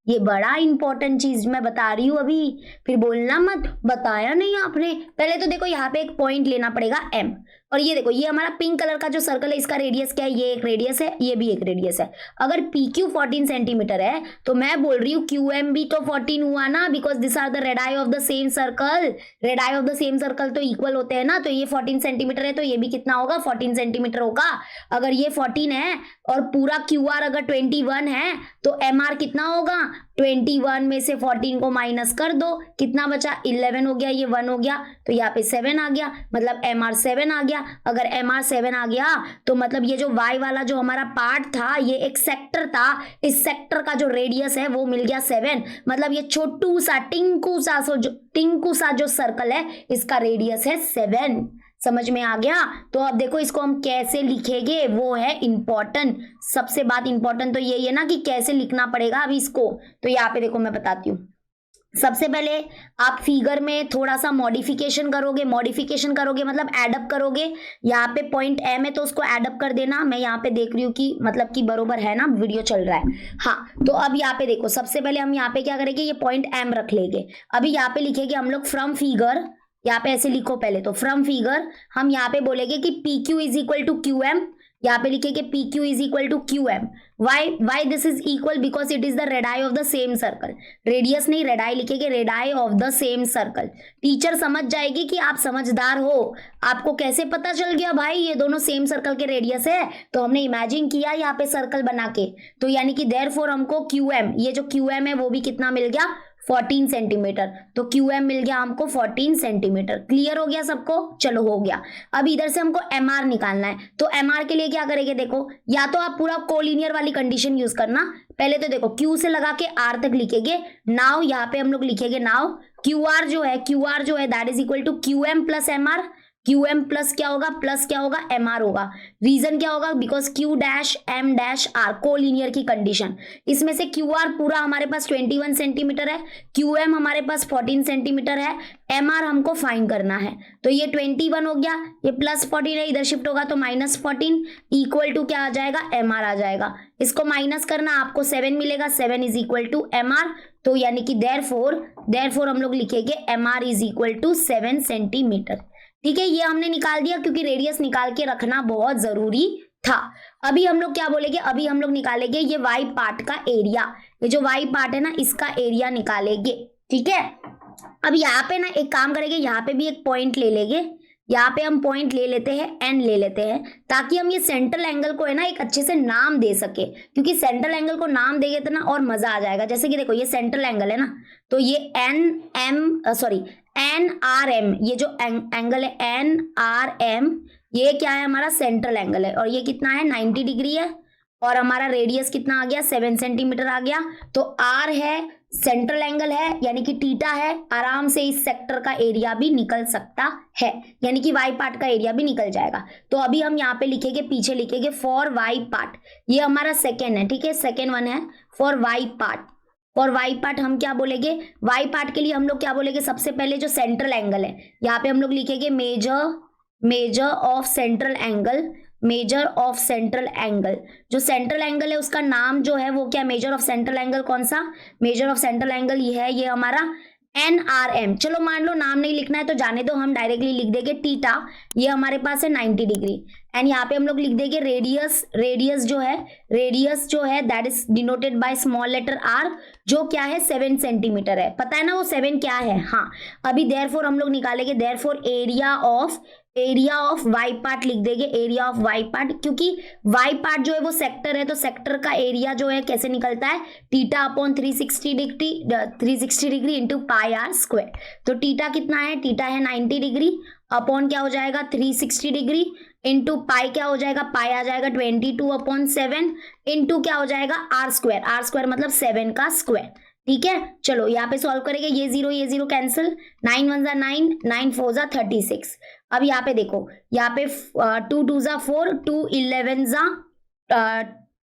ये बड़ा इंपॉर्टेंट चीज मैं बता रही हूँ अभी, फिर बोलना मत बताया नहीं आपने। पहले तो देखो यहाँ पे एक पॉइंट लेना पड़ेगा M, और ये देखो ये हमारा पिंक कलर का जो सर्कल है, इसका रेडियस क्या है, ये एक रेडियस है, ये भी एक रेडियस है। अगर PQ 14 सेंटीमीटर है तो मैं बोल रही हूँ QM भी तो 14 हुआ ना, because this are the radii of the same circle. Radii of the same circle तो इक्वल होते हैं ना, तो ये 14 सेंटीमीटर है तो ये भी कितना होगा, 14 सेंटीमीटर होगा। अगर ये 14 है और पूरा QR अगर 21 है तो MR कितना होगा, 21 में से 14 को माइनस कर दो, कितना बचा, 11 हो गया, ये 1 हो गया, तो यहाँ पे 7 आ गया, मतलब MR 7 आ गया। अगर MR 7 आ गया तो मतलब ये जो Y वाला जो हमारा पार्ट था, ये एक सेक्टर था, इस सेक्टर का जो रेडियस है वो मिल गया 7, मतलब ये छोटू सा टिंकू सा जो सर्कल है, इसका रेडियस है 7। समझ में आ गया। तो अब देखो इसको हम कैसे लिखेंगे, वो है इंपॉर्टेंट। सबसे बात इंपॉर्टेंट तो यही है ना कि कैसे लिखना पड़ेगा अभी इसको। तो यहाँ पे देखो मैं बताती हूँ, सबसे पहले आप फिगर में थोड़ा सा मॉडिफिकेशन करोगे मतलब एडअप करोगे। यहाँ पे पॉइंट M है तो उसको एडअप कर देना। मैं यहाँ पे देख रही हूँ कि मतलब कि बरोबर है ना, वीडियो चल रहा है। हाँ, तो अब यहाँ पे देखो, सबसे पहले हम यहाँ पे क्या करेंगे, ये पॉइंट M रख लेंगे। अभी यहाँ पे लिखेंगे हम लोग फ्रॉम फिगर, यहाँ पे ऐसे लिखो पहले तो, फ्रॉम फिगर हम यहाँ पे बोलेंगे कि PQ is equal to QM, यहाँ पे लिखेंगे PQ is equal to QM। Why this is equal, because it is the radii of the same circle. Radius नहीं, रेडाई लिखेंगे, radii of the same circle. Teacher समझ जाएगी कि आप समझदार हो। आपको कैसे पता चल गया भाई ये दोनों सेम सर्कल के रेडियस है, तो हमने इमेजिन किया यहाँ पे सर्कल बना के, तो यानी कि देयरफॉर हमको QM, ये जो QM है वो भी कितना मिल गया, 14 सेंटीमीटर। तो QM मिल गया हमको 14 सेंटीमीटर। क्लियर हो गया सबको, चलो हो गया। अब इधर से हमको MR निकालना है, तो MR के लिए क्या करेंगे, देखो या तो आप पूरा कोलिनियर वाली कंडीशन यूज करना। पहले तो देखो Q से लगा के R तक लिखेंगे। नाउ यहाँ पे हम लोग लिखेंगे, नाउ QR जो है that is equal to QM plus MR। QM plus क्या होगा, प्लस क्या होगा, MR होगा। रीजन क्या होगा, because Q dash M dash R collinear की कंडीशन। इसमें से QR पूरा हमारे पास 21 सेंटीमीटर है, QM हमारे पास 14 सेंटीमीटर है, MR हमको फाइंड करना है। तो ये 21 हो गया, ये प्लस 14 है, इधर शिफ्ट होगा तो माइनस 14 इक्वल टू क्या आ जाएगा, MR आ जाएगा। इसको माइनस करना, आपको 7 मिलेगा, 7 इज इक्वल टू MR। तो यानी कि देयरफॉर हम लोग लिखेंगे MR is equal to 7 centimetre. ठीक है, ये हमने निकाल दिया क्योंकि रेडियस निकाल के रखना बहुत जरूरी था। अभी हम लोग क्या बोलेंगे, अभी हम लोग निकालेंगे ये वाई पार्ट का एरिया। ये जो वाई पार्ट है ना, इसका एरिया निकालेंगे। ठीक है, अब यहाँ पे ना एक काम करेंगे, यहाँ पे भी एक पॉइंट ले लेंगे, यहाँ पे हम पॉइंट ले लेते हैं, एन ले लेते हैं, ताकि हम ये सेंट्रल एंगल को है ना एक अच्छे से नाम दे सके, क्योंकि सेंट्रल एंगल को नाम देंगे तो ना और मजा आ जाएगा। जैसे कि देखो ये सेंट्रल एंगल है ना, तो ये एन आर एम, ये जो एंगल है एन आर एम, ये क्या है हमारा सेंट्रल एंगल है, और ये कितना है 90 डिग्री है, और हमारा रेडियस कितना आ गया 7 सेंटीमीटर आ गया। तो आर है, सेंट्रल एंगल है, यानी कि थीटा है, आराम से इस सेक्टर का एरिया भी निकल सकता है, यानी कि वाई पार्ट का एरिया भी निकल जाएगा। तो अभी हम यहाँ पे लिखेंगे, पीछे लिखेंगे फॉर वाई पार्ट, ये हमारा सेकेंड है, ठीक है, सेकेंड वन है for y part. For y part हम क्या बोलेंगे, वाई पार्ट के लिए हम लोग क्या बोलेंगे, सबसे पहले जो सेंट्रल एंगल है यहाँ पे हम लोग लिखेंगे major of central angle, measure of central angle. जो सेंट्रल एंगल है उसका नाम जो है वो क्या, मेजर ऑफ सेंट्रल एंगल कौन सा, मेजर ऑफ सेंट्रल एंगल ये है, ये हमारा NRM। चलो मान लो नाम नहीं लिखना है तो जाने दो, हम डायरेक्टली लिख देंगे थीटा, ये हमारे पास है 90 डिग्री। एंड यहाँ पे हम लोग लिख देंगे रेडियस जो है that is denoted by small letter r, जो क्या है 7 सेंटीमीटर है। पता है ना वो 7 क्या है, हाँ। अभी देयरफॉर हम लोग निकालेंगे, therefore area of y part लिख देंगे, एरिया ऑफ वाई पार्ट, क्योंकि वाई पार्ट जो है वो सेक्टर है, तो सेक्टर का एरिया जो है कैसे निकलता है, theta upon 360 degree into pi r square. तो थीटा कितना है, थीटा है 90 डिग्री अपॉन क्या हो जाएगा 360 डिग्री इंटू पाई क्या हो जाएगा, पाई आ जाएगा 22/7 इंटू क्या हो जाएगा आर स्क्वायर मतलब 7 का स्क्वायर। ठीक है, चलो यहाँ पे सॉल्व करेंगे, ये जीरो कैंसिल, 9 1 जा 9, 9 4 जा 36। अब यहाँ पे देखो, यहाँ पे 2 2 जा 4, 2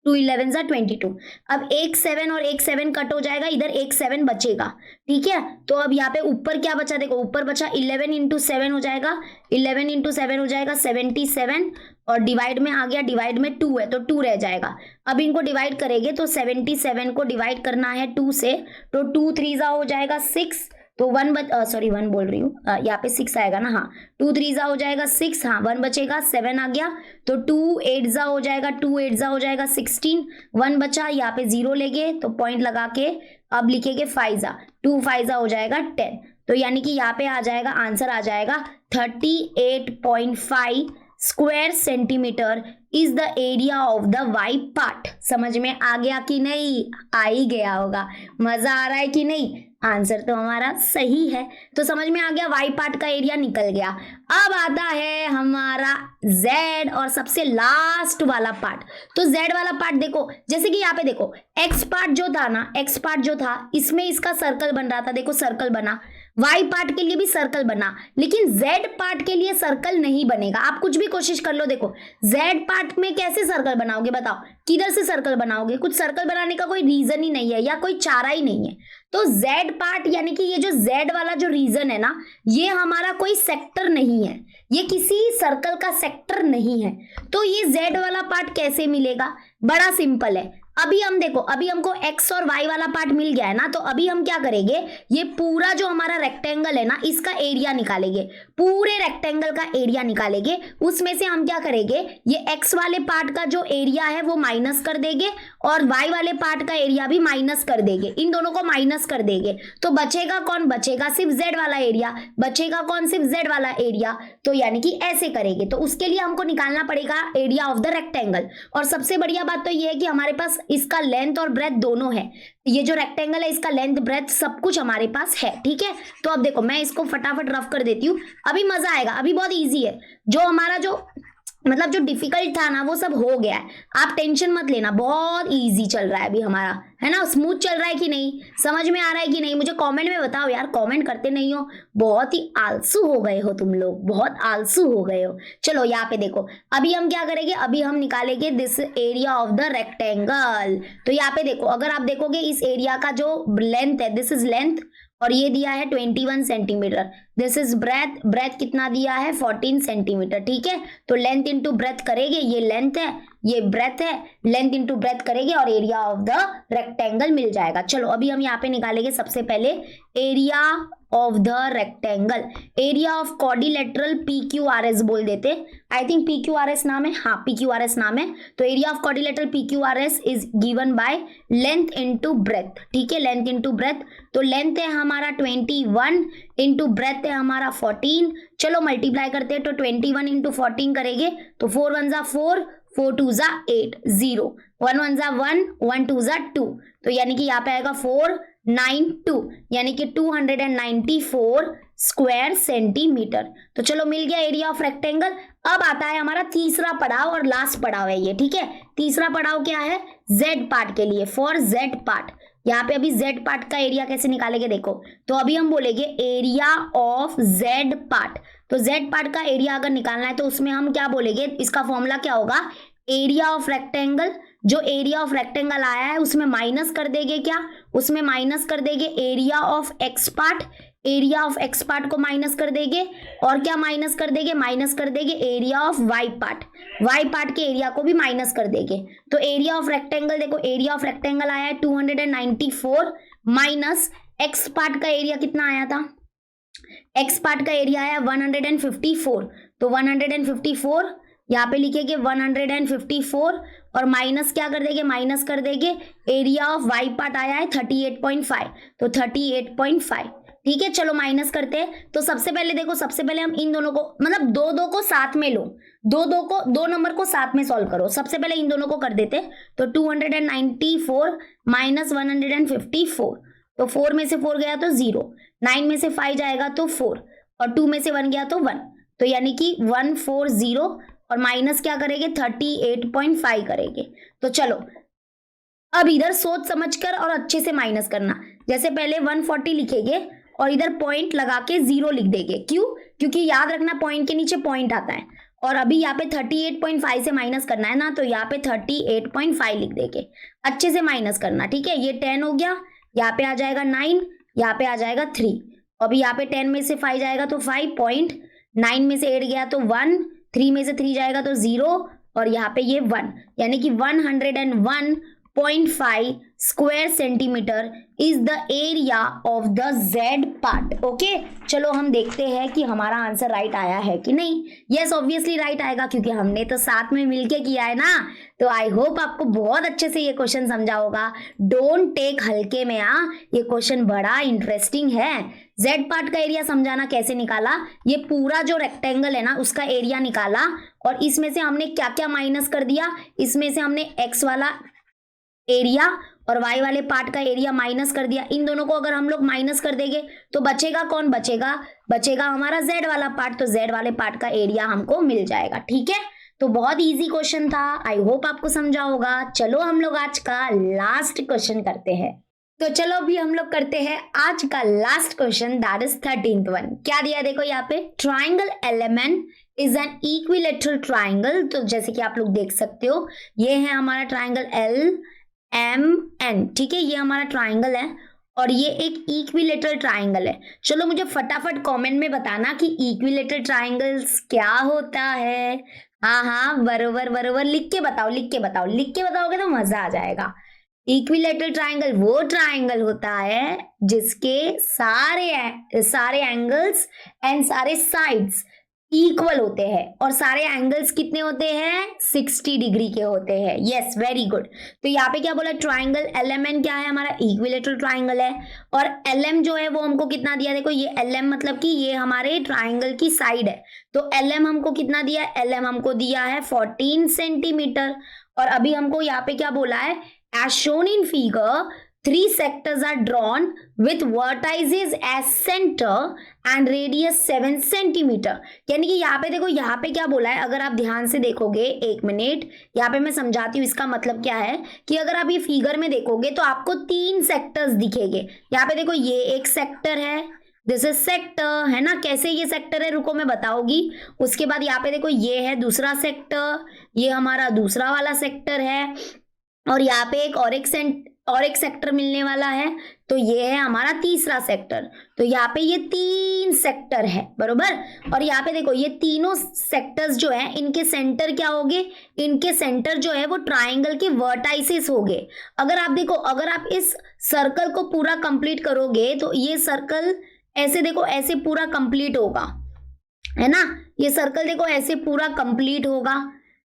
11 जा 22। अब एक 7 और एक 7 कट हो जाएगा, इधर एक 7 बचेगा। ठीक है, तो अब यहाँ पे ऊपर क्या बचा, देखो ऊपर बचा 11 इंटू 7 हो जाएगा, 11 इंटू 7 हो जाएगा 77, और डिवाइड में आ गया, डिवाइड में 2 है तो 2 रह जाएगा। अब इनको डिवाइड करेंगे तो 77 को डिवाइड करना है 2 से, तो 2 3 जा हो जाएगा 6, तो 1 बोल रही हूँ, यहाँ पे 6 आएगा ना, हाँ 2 3 जा हो जाएगा 6, हाँ 1 बचेगा 7 आ गया, तो 2 8 जा हो जाएगा 16, 1 बचा, यहाँ पे 0 लेंगे तो पॉइंट लगा के अब लिखेंगे 5 जा, 2 5 जा हो जाएगा 10। तो यानी कि यहाँ पे आ जाएगा, आंसर आ जाएगा 38.5 square centimetre is the area of the y part. समझ में आ गया कि नहीं, आ ही गया होगा, मजा आ रहा है कि नहीं, आंसर तो हमारा सही है। तो समझ में आ गया, वाई पार्ट का एरिया निकल गया। अब आता है हमारा जेड और सबसे लास्ट वाला पार्ट। तो जेड वाला पार्ट देखो, जैसे कि यहाँ पे देखो एक्स पार्ट जो था ना, एक्स पार्ट जो था इसमें इसका सर्कल बन रहा था, देखो सर्कल बना, वाई पार्ट के लिए भी सर्कल बना, लेकिन जेड पार्ट के लिए सर्कल नहीं बनेगा। आप कुछ भी कोशिश कर लो, देखो जेड पार्ट में कैसे सर्कल बनाओगे, बताओ किधर से सर्कल बनाओगे, कुछ सर्कल बनाने का कोई रीजन ही नहीं है या कोई चारा ही नहीं है। तो जेड पार्ट यानी कि ये जो जेड वाला जो रीजन है ना, ये हमारा कोई सेक्टर नहीं है, ये किसी सर्कल का सेक्टर नहीं है। तो ये जेड वाला पार्ट कैसे मिलेगा, बड़ा सिंपल है। अभी हम देखो, अभी हमको एक्स और वाई वाला पार्ट मिल गया है ना, तो अभी हम क्या करेंगे, ये पूरा जो हमारा रेक्टेंगल है ना, इसका एरिया निकालेंगे, पूरे रेक्टेंगल का एरिया निकालेंगे। उसमें से हम क्या करेंगे, ये एक्स वाले पार्ट का जो एरिया है वो माइनस कर देंगे, और वाई वाले पार्ट का एरिया भी माइनस कर देंगे, इन दोनों को माइनस कर देंगे। तो बचेगा कौन, बचेगा सिर्फ जेड वाला एरिया, बचेगा कौन, सिर्फ जेड वाला एरिया। तो यानी कि ऐसे करेंगे, तो उसके लिए हमको निकालना पड़ेगा एरिया ऑफ द रेक्टेंगल। और सबसे बढ़िया बात तो ये है कि हमारे पास इसका लेंथ और ब्रेथ दोनों है, ये जो रेक्टेंगल है इसका लेंथ ब्रेथ सब कुछ हमारे पास है। ठीक है, तो अब देखो मैं इसको फटाफट रफ कर देती हूँ, अभी मजा आएगा, अभी बहुत इजी है। जो हमारा जो मतलब जो डिफिकल्ट था ना वो सब हो गया है, आप टेंशन मत लेना, बहुत इजी चल रहा है अभी हमारा, है ना, स्मूथ चल रहा है कि नहीं, समझ में आ रहा है कि नहीं, मुझे कमेंट में बताओ यार, कमेंट करते नहीं हो, बहुत ही आलसू हो गए हो तुम लोग, बहुत आलसू हो गए हो। चलो यहाँ पे देखो, अभी हम क्या करेंगे, अभी हम निकालेंगे this area of the rectangle. तो यहाँ पे देखो, अगर आप देखोगे इस एरिया का जो लेंथ है, दिस इज लेंथ, और ये दिया है 21 centimetre, this is breadth, breadth कितना दिया है 14 सेंटीमीटर। ठीक है, तो लेंथ इंटू ब्रेथ करेंगे, ये लेंथ है, ये ब्रेथ है, लेंथ इंटू ब्रेथ करेंगे और एरिया ऑफ द रेक्टेंगल मिल जाएगा। चलो अभी हम यहाँ पे निकालेंगे सबसे पहले area of the rectangle. Area of quadrilateral PQRS बोल देते, आई थिंक PQRS नाम है, हाँ PQRS नाम है। तो area of quadrilateral PQRS is given by length into breadth, ठीक है, लेंथ इंटू ब्रेथ। तो लेंथ है हमारा 21 इंटू ब्रेथ है हमारा 14। चलो मल्टीप्लाई करते हैं, तो 21 इंटू 14 करेंगे तो 4 1 जा 4, 4 2 जा 8, 0, 1 1 जा 1, 1 2 जा 2, तो यानी कि यहाँ पे आएगा 492, यानी कि 294 स्क्वायर सेंटीमीटर। तो चलो मिल गया एरिया ऑफ रेक्टेंगल। अब आता है हमारा तीसरा पड़ाव और लास्ट पड़ाव है ये, ठीक है। तीसरा पड़ाव क्या है, जेड पार्ट के लिए, फॉर जेड पार्ट। यहाँ पे अभी जेड पार्ट का एरिया कैसे निकालेंगे देखो, तो अभी हम बोलेंगे एरिया ऑफ जेड पार्ट। तो जेड पार्ट का एरिया अगर निकालना है तो उसमें हम क्या बोलेंगे, इसका फॉर्मूला क्या होगा, एरिया ऑफ रेक्टेंगल। जो एरिया ऑफ रेक्टेंगल आया है उसमें माइनस कर देंगे, क्या उसमें माइनस कर देंगे area of x part. Area of x part को माइनस कर देंगे और क्या माइनस कर देंगे, माइनस कर देंगे area of y part. Y part के एरिया को भी माइनस कर देंगे। तो एरिया ऑफ रेक्टेंगल देखो, एरिया ऑफ रेक्टेंगल आया है 294 माइनस एक्स पार्ट का एरिया कितना आया था, एक्स पार्ट का एरिया आया 154। तो 154 यहाँ पे लिखेंगे 154 और माइनस क्या कर देंगे, माइनस कर देंगे एरिया ऑफ वाई पार्ट आया है 38.5, तो 38.5, ठीक है। चलो माइनस करते हैं। तो सबसे पहले देखो, सबसे पहले हम इन दोनों को मतलब दो को साथ में लो, दो नंबर को साथ में सॉल्व करो। सबसे पहले इन दोनों को कर देते, तो 294 माइनस 154, तो 4 में से 4 गया तो 0, 9 में से 5 जाएगा तो 4 और 2 में से 1 गया तो 1, तो यानी कि 140 और माइनस क्या करेंगे 38.5 करेंगे। तो चलो अब इधर सोच समझकर और अच्छे से माइनस करना। जैसे पहले 140 लिखेंगे और इधर पॉइंट लगा के 0 लिख देंगे, क्यों, क्योंकि याद रखना पॉइंट के नीचे पॉइंट आता है। और अभी यहाँ पे 38.5 से माइनस करना है ना, तो यहाँ पे 38.5 लिख देंगे। अच्छे से माइनस करना, ठीक है। ये 10 हो गया, यहाँ पे आ जाएगा 9, यहाँ पे आ जाएगा 3। अभी यहाँ पे 10 में से 5 जाएगा तो 5 पॉइंट, 9 में से 8 गया तो 1, 3 में से 3 जाएगा तो 0 और यहाँ पे ये 1, यानी कि 101.5 square centimetre is the area of the Z part. Okay, चलो हम देखते हैं कि हमारा आंसर राइट आया है कि नहीं। यस, ऑब्वियसली राइट आएगा क्योंकि हमने तो साथ में मिलके किया है ना। तो आई होप आपको बहुत अच्छे से ये क्वेश्चन समझा होगा। डोंट टेक हल्के में, ये क्वेश्चन बड़ा इंटरेस्टिंग है। जेड पार्ट का एरिया समझाना कैसे निकाला, ये पूरा जो रेक्टेंगल है ना उसका एरिया निकाला और इसमें से हमने क्या क्या माइनस कर दिया, इसमें से हमने एक्स वाला एरिया और वाई वाले पार्ट का एरिया माइनस कर दिया। इन दोनों को अगर हम लोग माइनस कर देंगे तो बचेगा कौन, बचेगा हमारा जेड वाला पार्ट। तो जेड वाले पार्ट का एरिया हमको मिल जाएगा, ठीक है। तो बहुत इजी क्वेश्चन था, आई होप आपको समझा होगा। चलो हम लोग आज का लास्ट क्वेश्चन करते हैं। तो चलो अभी हम लोग करते हैं आज का last question, that is 13th one. क्या दिया देखो यहाँ पे, triangle element is an equilateral triangle. तो जैसे कि आप लोग देख सकते हो ये है हमारा ट्राइंगल LMN, ठीक है, ये हमारा ट्राइंगल है और ये एक इक्विलेटरल ट्राइंगल है। चलो मुझे फटाफट कमेंट में बताना कि इक्विलेटरल ट्राइंगल्स क्या होता है। हाँ बरोबर लिख के बताओ, लिख के बताओगे तो मजा आ जाएगा। इक्विलेटरल ट्राइंगल वो ट्राइंगल होता है जिसके सारे एंगल्स एंड सारे साइड्स इक्वल होते हैं और सारे एंगल्स कितने होते हैं, 60 डिग्री के होते हैं। Yes, very good. तो यहाँ पे क्या बोला, ट्राइंगल LMN क्या है, हमारा इक्विलेटरल ट्राइंगल है। और LM जो है वो हमको कितना दिया, देखो ये LM मतलब कि ये हमारे ट्राइंगल की साइड है। तो LM हमको कितना दिया, LM हमको दिया है 14 सेंटीमीटर। और अभी हमको यहाँ पे क्या बोला है, as shown in figure 3 sectors are drawn with vertices as center and radius 7 centimeter। यानी कि यहाँ पे देखो, यहाँ पे क्या बोला है, अगर आप ध्यान से देखोगे, एक मिनट यहाँ पे मैं समझाती हूँ इसका मतलब क्या है कि अगर आप ये फिगर में देखोगे तो आपको 3 सेक्टर्स दिखेंगे। यहाँ पे देखो ये एक सेक्टर है, दिस इज सेक्टर, है ना। कैसे ये सेक्टर है रुको मैं बताऊंगी। उसके बाद यहाँ पे देखो ये है दूसरा सेक्टर, ये हमारा दूसरा वाला सेक्टर है और यहाँ पे एक और एक और एक सेक्टर मिलने वाला है, तो ये है हमारा तीसरा सेक्टर। तो यहाँ पे ये 3 सेक्टर है, बरोबर। और यहाँ पे देखो ये तीनों सेक्टर्स जो है इनके सेंटर क्या होंगे, इनके सेंटर जो है वो ट्राइंगल के वर्टाइसेस होंगे। अगर आप देखो, अगर आप इस सर्कल को पूरा कंप्लीट करोगे तो ये सर्कल ऐसे देखो, ऐसे पूरा कंप्लीट होगा, है ना। ये सर्कल देखो ऐसे पूरा कंप्लीट होगा।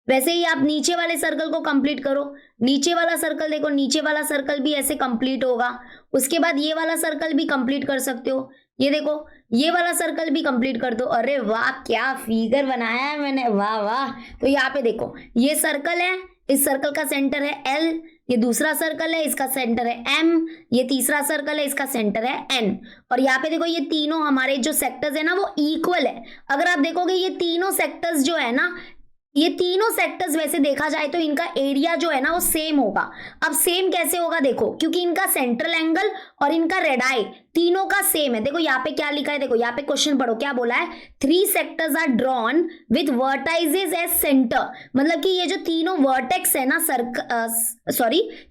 वैसे ही आप नीचे वाले सर्कल को कंप्लीट करो, नीचे वाला सर्कल देखो, नीचे वाला सर्कल भी ऐसे कंप्लीट होगा। उसके बाद ये वाला सर्कल भी कंप्लीट कर सकते हो, ये देखो ये वाला सर्कल भी कंप्लीट कर दो। अरे वाह, क्या फिगर बनाया है मैंने, वाह वाह। तो यहाँ पे देखो ये सर्कल है, इस सर्कल का सेंटर है L, ये दूसरा सर्कल है इसका सेंटर है M, ये तीसरा सर्कल है इसका सेंटर है N। और यहाँ पे देखो ये तीनों हमारे जो सेक्टर्स है ना वो इक्वल है। अगर आप देखोगे ये तीनों सेक्टर्स जो है ना, ये तीनों सेक्टर्स वैसे देखा जाए तो इनका एरिया जो है ना वो सेम होगा। अब सेम कैसे होगा देखो, क्योंकि इनका सेंट्रल एंगल और इनका रेडाई तीनों का सेम है। देखो यहाँ पे क्या लिखा है, देखो यहाँ पे क्वेश्चन पढ़ो क्या बोला है, 3 sectors are drawn with vertices as centre. मतलब कि ये जो तीनों वर्टेक्स है ना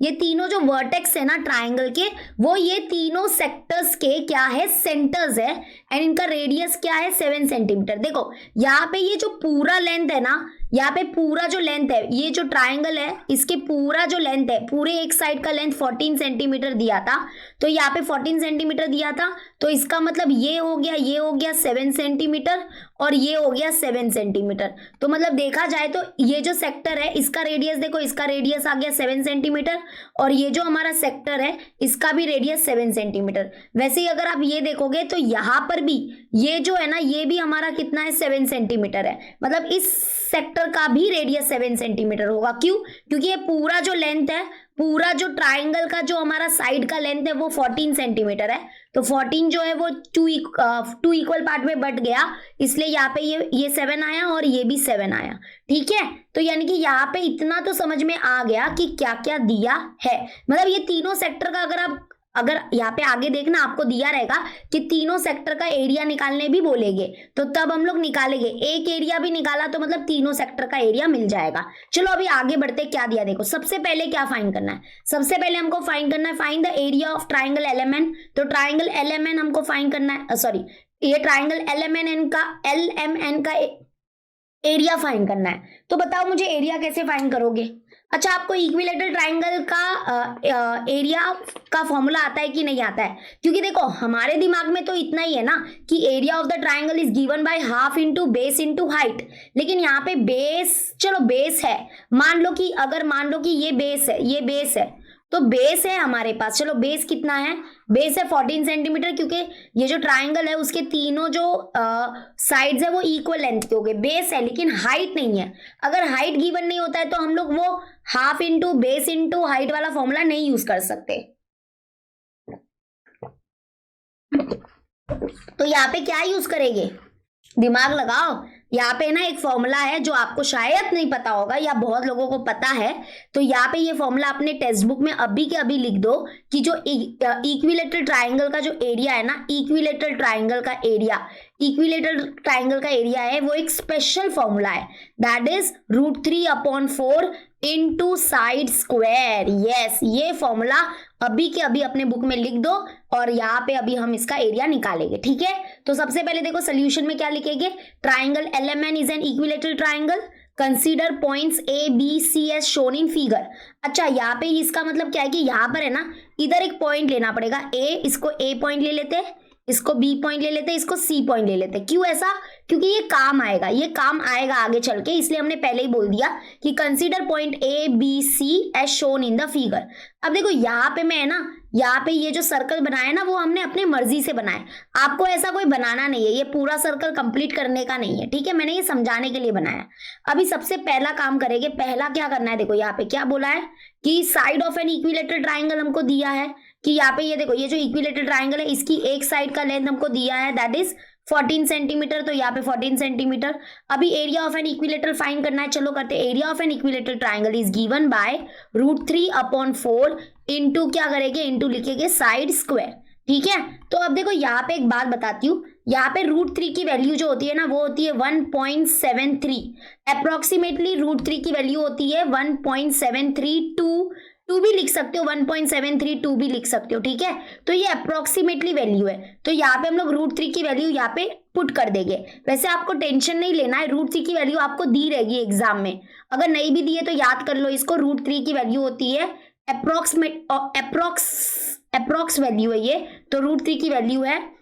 ये तीनों जो वर्टेक्स है ना ट्राइंगल के, वो ये तीनों सेक्टर्स के क्या है, सेंटर्स है। एंड इनका रेडियस क्या है, 7 सेंटीमीटर। देखो यहाँ पे ये जो पूरा लेंथ है ना, यहाँ पे पूरा जो लेंथ है, ये जो ट्राइंगल है इसके पूरा जो लेंथ है, पूरे एक साइड का लेंथ 14 सेंटीमीटर दिया था। तो यहाँ पे 14 सेंटीमीटर दिया था, तो इसका मतलब ये हो गया 7 सेंटीमीटर और ये हो गया 7 सेंटीमीटर। तो मतलब देखा जाए तो ये जो सेक्टर है इसका रेडियस देखो, इसका रेडियस आ गया 7 सेंटीमीटर और ये जो हमारा सेक्टर है इसका भी रेडियस 7 सेंटीमीटर। वैसे ही अगर आप ये देखोगे तो यहाँ पर भी ये जो है ना, ये भी हमारा कितना है, 7 सेंटीमीटर है। मतलब इस सेक्टर का भी रेडियस 7 सेंटीमीटर होगा। क्यों? क्योंकि ये पूरा जो लेंथ है, पूरा जो ट्राइंगल का जो हमारा साइड का लेंथ है वो 14 सेंटीमीटर है। तो 14 जो है वो 2 इक्वल पार्ट में बट गया, इसलिए यहाँ पे ये 7 आया और ये भी 7 आया। ठीक है, तो यानी कि यहाँ पे इतना तो समझ में आ गया कि क्या क्या दिया है। मतलब ये तीनों सेक्टर का अगर यहाँ पे आगे देखना आपको दिया रहेगा कि तीनों सेक्टर का एरिया निकालने भी बोलेंगे, तो तब हम लोग निकालेंगे। एक एरिया भी निकाला तो मतलब तीनों सेक्टर का एरिया मिल जाएगा। चलो अभी आगे बढ़ते, क्या दिया देखो। सबसे पहले क्या फाइंड करना है, सबसे पहले हमको फाइंड करना है find the area of triangle LMN। तो ट्राइंगल LMN हमको फाइंड करना है, ये ट्राइंगल LMN का एरिया फाइंड करना है। तो बताओ मुझे एरिया कैसे फाइंड करोगे। अच्छा, आपको इक्विलेटरल ट्राइंगल का एरिया का फॉर्मूला आता है कि नहीं आता है? क्योंकि देखो हमारे दिमाग में तो इतना ही है ना कि area of the triangle is given by half into base into height. लेकिन यहाँ पे बेस, चलो बेस है, मान लो कि ये बेस है, तो बेस है हमारे पास। चलो बेस कितना है, बेस है 14 सेंटीमीटर, क्योंकि ये जो ट्राइंगल है उसके तीनों जो साइड्स है वो इक्वल लेंथ के हो गए। बेस है लेकिन हाइट नहीं है। अगर हाइट गिवन नहीं होता है तो हम लोग वो half into base into height वाला फॉर्मूला नहीं यूज कर सकते। तो यहाँ पे क्या यूज करेंगे, दिमाग लगाओ। यहाँ पे ना एक फॉर्मूला है जो आपको शायद नहीं पता होगा या बहुत लोगों को पता है। तो यहाँ पे ये फॉर्मूला अपने टेक्स्ट बुक में अभी के अभी लिख दो कि जो इक्विलेटरल ट्राइंगल का जो एरिया है ना, इक्विलेटरल ट्राइंगल का एरिया है वो एक स्पेशल फॉर्मूला है, that is √3/4 into side square. Yes, ये फॉर्मूला अभी के अभी अपने बुक में लिख दो और यहाँ पे अभी हम इसका एरिया निकालेंगे। ठीक है, तो सबसे पहले देखो सोल्यूशन में क्या लिखेंगे, triangle LMN is an equilateral triangle, consider points A, B, C as shown in figure. अच्छा, यहाँ पे इसका मतलब क्या है कि यहाँ पर है ना, इधर एक पॉइंट लेना पड़ेगा A, इसको A पॉइंट ले लेते हैं, इसको B पॉइंट ले लेते हैं, इसको C पॉइंट ले लेते हैं। क्यों ऐसा? क्योंकि ये काम आएगा आगे चल के, इसलिए हमने पहले ही बोल दिया कि consider point A, B, C as shown in the figure. अब देखो यहाँ पे मैं है ना, यहाँ पे ये जो सर्कल बनाया ना वो हमने अपने मर्जी से बनाया, आपको ऐसा कोई बनाना नहीं है, ये पूरा सर्कल कंप्लीट करने का नहीं है। ठीक है, मैंने ये समझाने के लिए बनाया। अभी सबसे पहला काम करेंगे, पहला क्या करना है, देखो यहाँ पे क्या बोला है कि side of an equilateral triangle हमको दिया है कि यहाँ पे ये देखो, ये जो इक्विलेटरल ट्राइंगल है इसकी एक साइड का लेंथ हमको दिया है, दैट इज 14 सेंटीमीटर। तो यहाँ पे 14 सेंटीमीटर। अभी area of an equilateral find करना है। चलो करते हैं। Area of an equilateral triangle is given bye √3/4 into क्या करेंगे, इंटू लिखेंगे साइड स्क्वायर। ठीक है, तो अब देखो यहाँ पे एक बात बताती हूँ, यहाँ पे √3 की वैल्यू जो होती है ना वो होती है 1.73 अप्रोक्सीमेटली। √3 की वैल्यू होती है 1.73 टू टू भी लिख सकते हो, 1.732 भी लिख सकते हो, ठीक है। तो ये अप्रोक्सीमेटली वैल्यू है, तो यहाँ पे हम लोग √3 की वैल्यू यहाँ पे पुट कर देंगे। वैसे आपको टेंशन नहीं लेना है, √3 की वैल्यू आपको दी रहेगी एग्जाम में, अगर नहीं भी दी है तो याद कर लो इसको। √3 की वैल्यू होती है अप्रोक्स वैल्यू है ये, तो √3 की वैल्यू है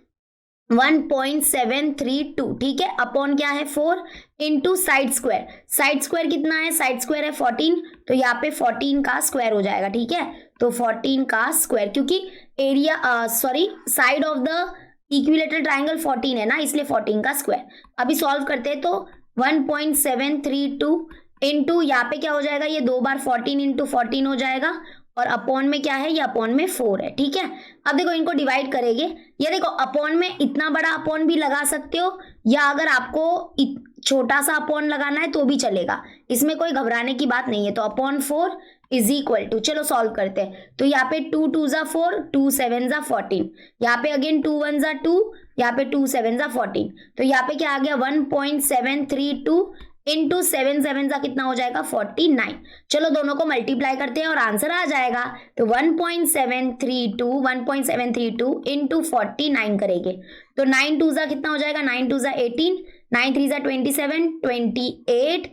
1.732, ठीक है। अपॉन क्या है 4 into side square, side square कितना है, साइड स्क्वायर है 14, तो यहाँ पे 14 का स्क्वायर हो जाएगा, ठीक है। तो 14 का स्क्वायर, क्योंकि area side of the equilateral triangle 14 है ना, इसलिए 14 का स्क्वायर। अभी सॉल्व करते हैं, तो 1.732 इंटू यहाँ पे क्या हो जाएगा, ये 2 बार 14 इंटू 14 हो जाएगा, और अपॉन में क्या है, ये अपॉन में 4 है, ठीक है। अब देखो इनको डिवाइड करेंगे, ये देखो अपॉन में इतना बड़ा अपॉन भी लगा सकते हो, या अगर आपको छोटा सा अपॉन लगाना है तो भी चलेगा, इसमें कोई घबराने की बात नहीं है। तो अपॉन 4 इज इक्वल टू, चलो सॉल्व करते हैं। तो यहाँ पे 2 2 ज़ा 4, 2 7 ज़ा 14, यहाँ पे अगेन 2 1 ज़ा 2, यहाँ पे 2 7 ज़ा 14, तो यहाँ पे क्या आ गया 1.732 इंटू 7 7 ज़ा कितना हो जाएगा 49। चलो दोनों को मल्टीप्लाई करते हैं और आंसर आ जाएगा। तो 1.732 इंटू 49 करेंगे, तो 9 2 ज़ा कितना हो जाएगा, 9 2 ज़ा 18, 9 3 ज़ा 27, 28,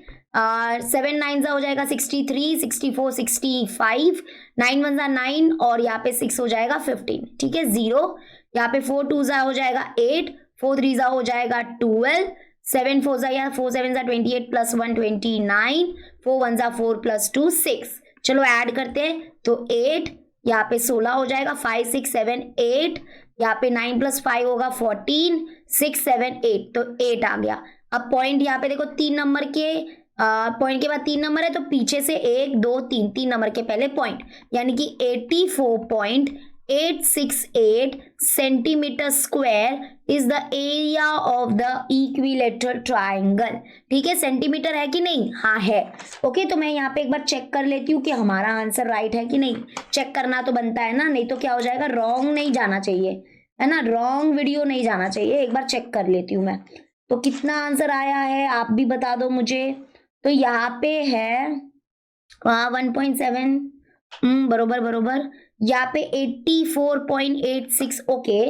7 9 ज़ा हो जाएगा 63, 64 65, 9 1 ज़ा 9, और यहाँ पे 6 हो जाएगा 15, ठीक है। 0 यहाँ पे 4 2 ज़ा हो जाएगा 8, 4 3 ज़ा हो जाएगा 12, 7 4 ज़ा या 4 7 ज़ा 28 प्लस 1 29, 4 1 ज़ा 4 प्लस 2 6। चलो ऐड करते हैं, तो 8, यहाँ पे 16 हो जाएगा, 5 6 7 8, यहाँ पे 9 प्लस 5 होगा 14, 6 7 8, तो 8 आ गया। अब पॉइंट यहाँ पे देखो 3 नंबर के पॉइंट के बाद 3 नंबर है, तो पीछे से 1 2 3 3 नंबर के पहले पॉइंट, यानी कि 84.868 centimetre square is the area of the equilateral triangle, ठीक है। सेंटीमीटर है कि नहीं, हाँ है, ओके। तो मैं यहाँ पे एक बार चेक कर लेती हूँ कि हमारा आंसर राइट है कि नहीं, चेक करना तो बनता है ना, नहीं तो क्या हो जाएगा, रॉन्ग नहीं जाना चाहिए, है ना, रॉन्ग वीडियो नहीं जाना चाहिए। एक बार चेक कर लेती हूँ मैं, तो कितना आंसर आया है आप भी बता दो मुझे। तो यहाँ पे है 1.7, बरोबर, यहाँ पे 84.86, ओके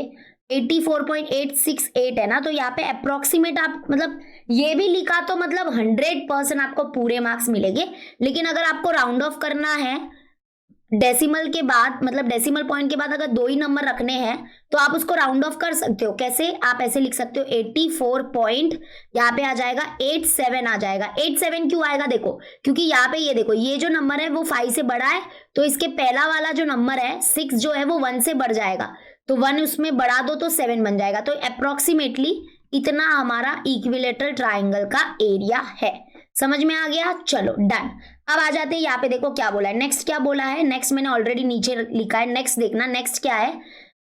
84.868 है ना, तो यहाँ पे अप्रोक्सीमेट आप मतलब ये भी लिखा तो मतलब 100% आपको पूरे मार्क्स मिलेंगे। लेकिन अगर आपको राउंड ऑफ करना है डेसिमल के बाद, मतलब डेसिमल पॉइंट के बाद अगर 2 ही नंबर रखने हैं तो आप उसको राउंड ऑफ कर सकते हो। कैसे, आप ऐसे लिख सकते हो 84 पॉइंट, यहाँ पे आ जाएगा 87 आ जाएगा। 87 क्यों आएगा, देखो क्योंकि यहाँ पे ये देखो ये जो नंबर है वो 5 से बड़ा है, तो इसके पहला वाला जो नंबर है 6 जो है वो 1 से बढ़ जाएगा, तो 1 उसमें बढ़ा दो तो 7 बन जाएगा। तो अप्रोक्सीमेटली इतना हमारा इक्विलेटरल ट्राइंगल का एरिया है। समझ में आ गया, चलो डन। अब आ जाते हैं यहाँ पे, देखो क्या बोला है, नेक्स्ट क्या बोला है, नेक्स्ट मैंने ऑलरेडी नीचे लिखा है, नेक्स्ट देखना, नेक्स्ट क्या है,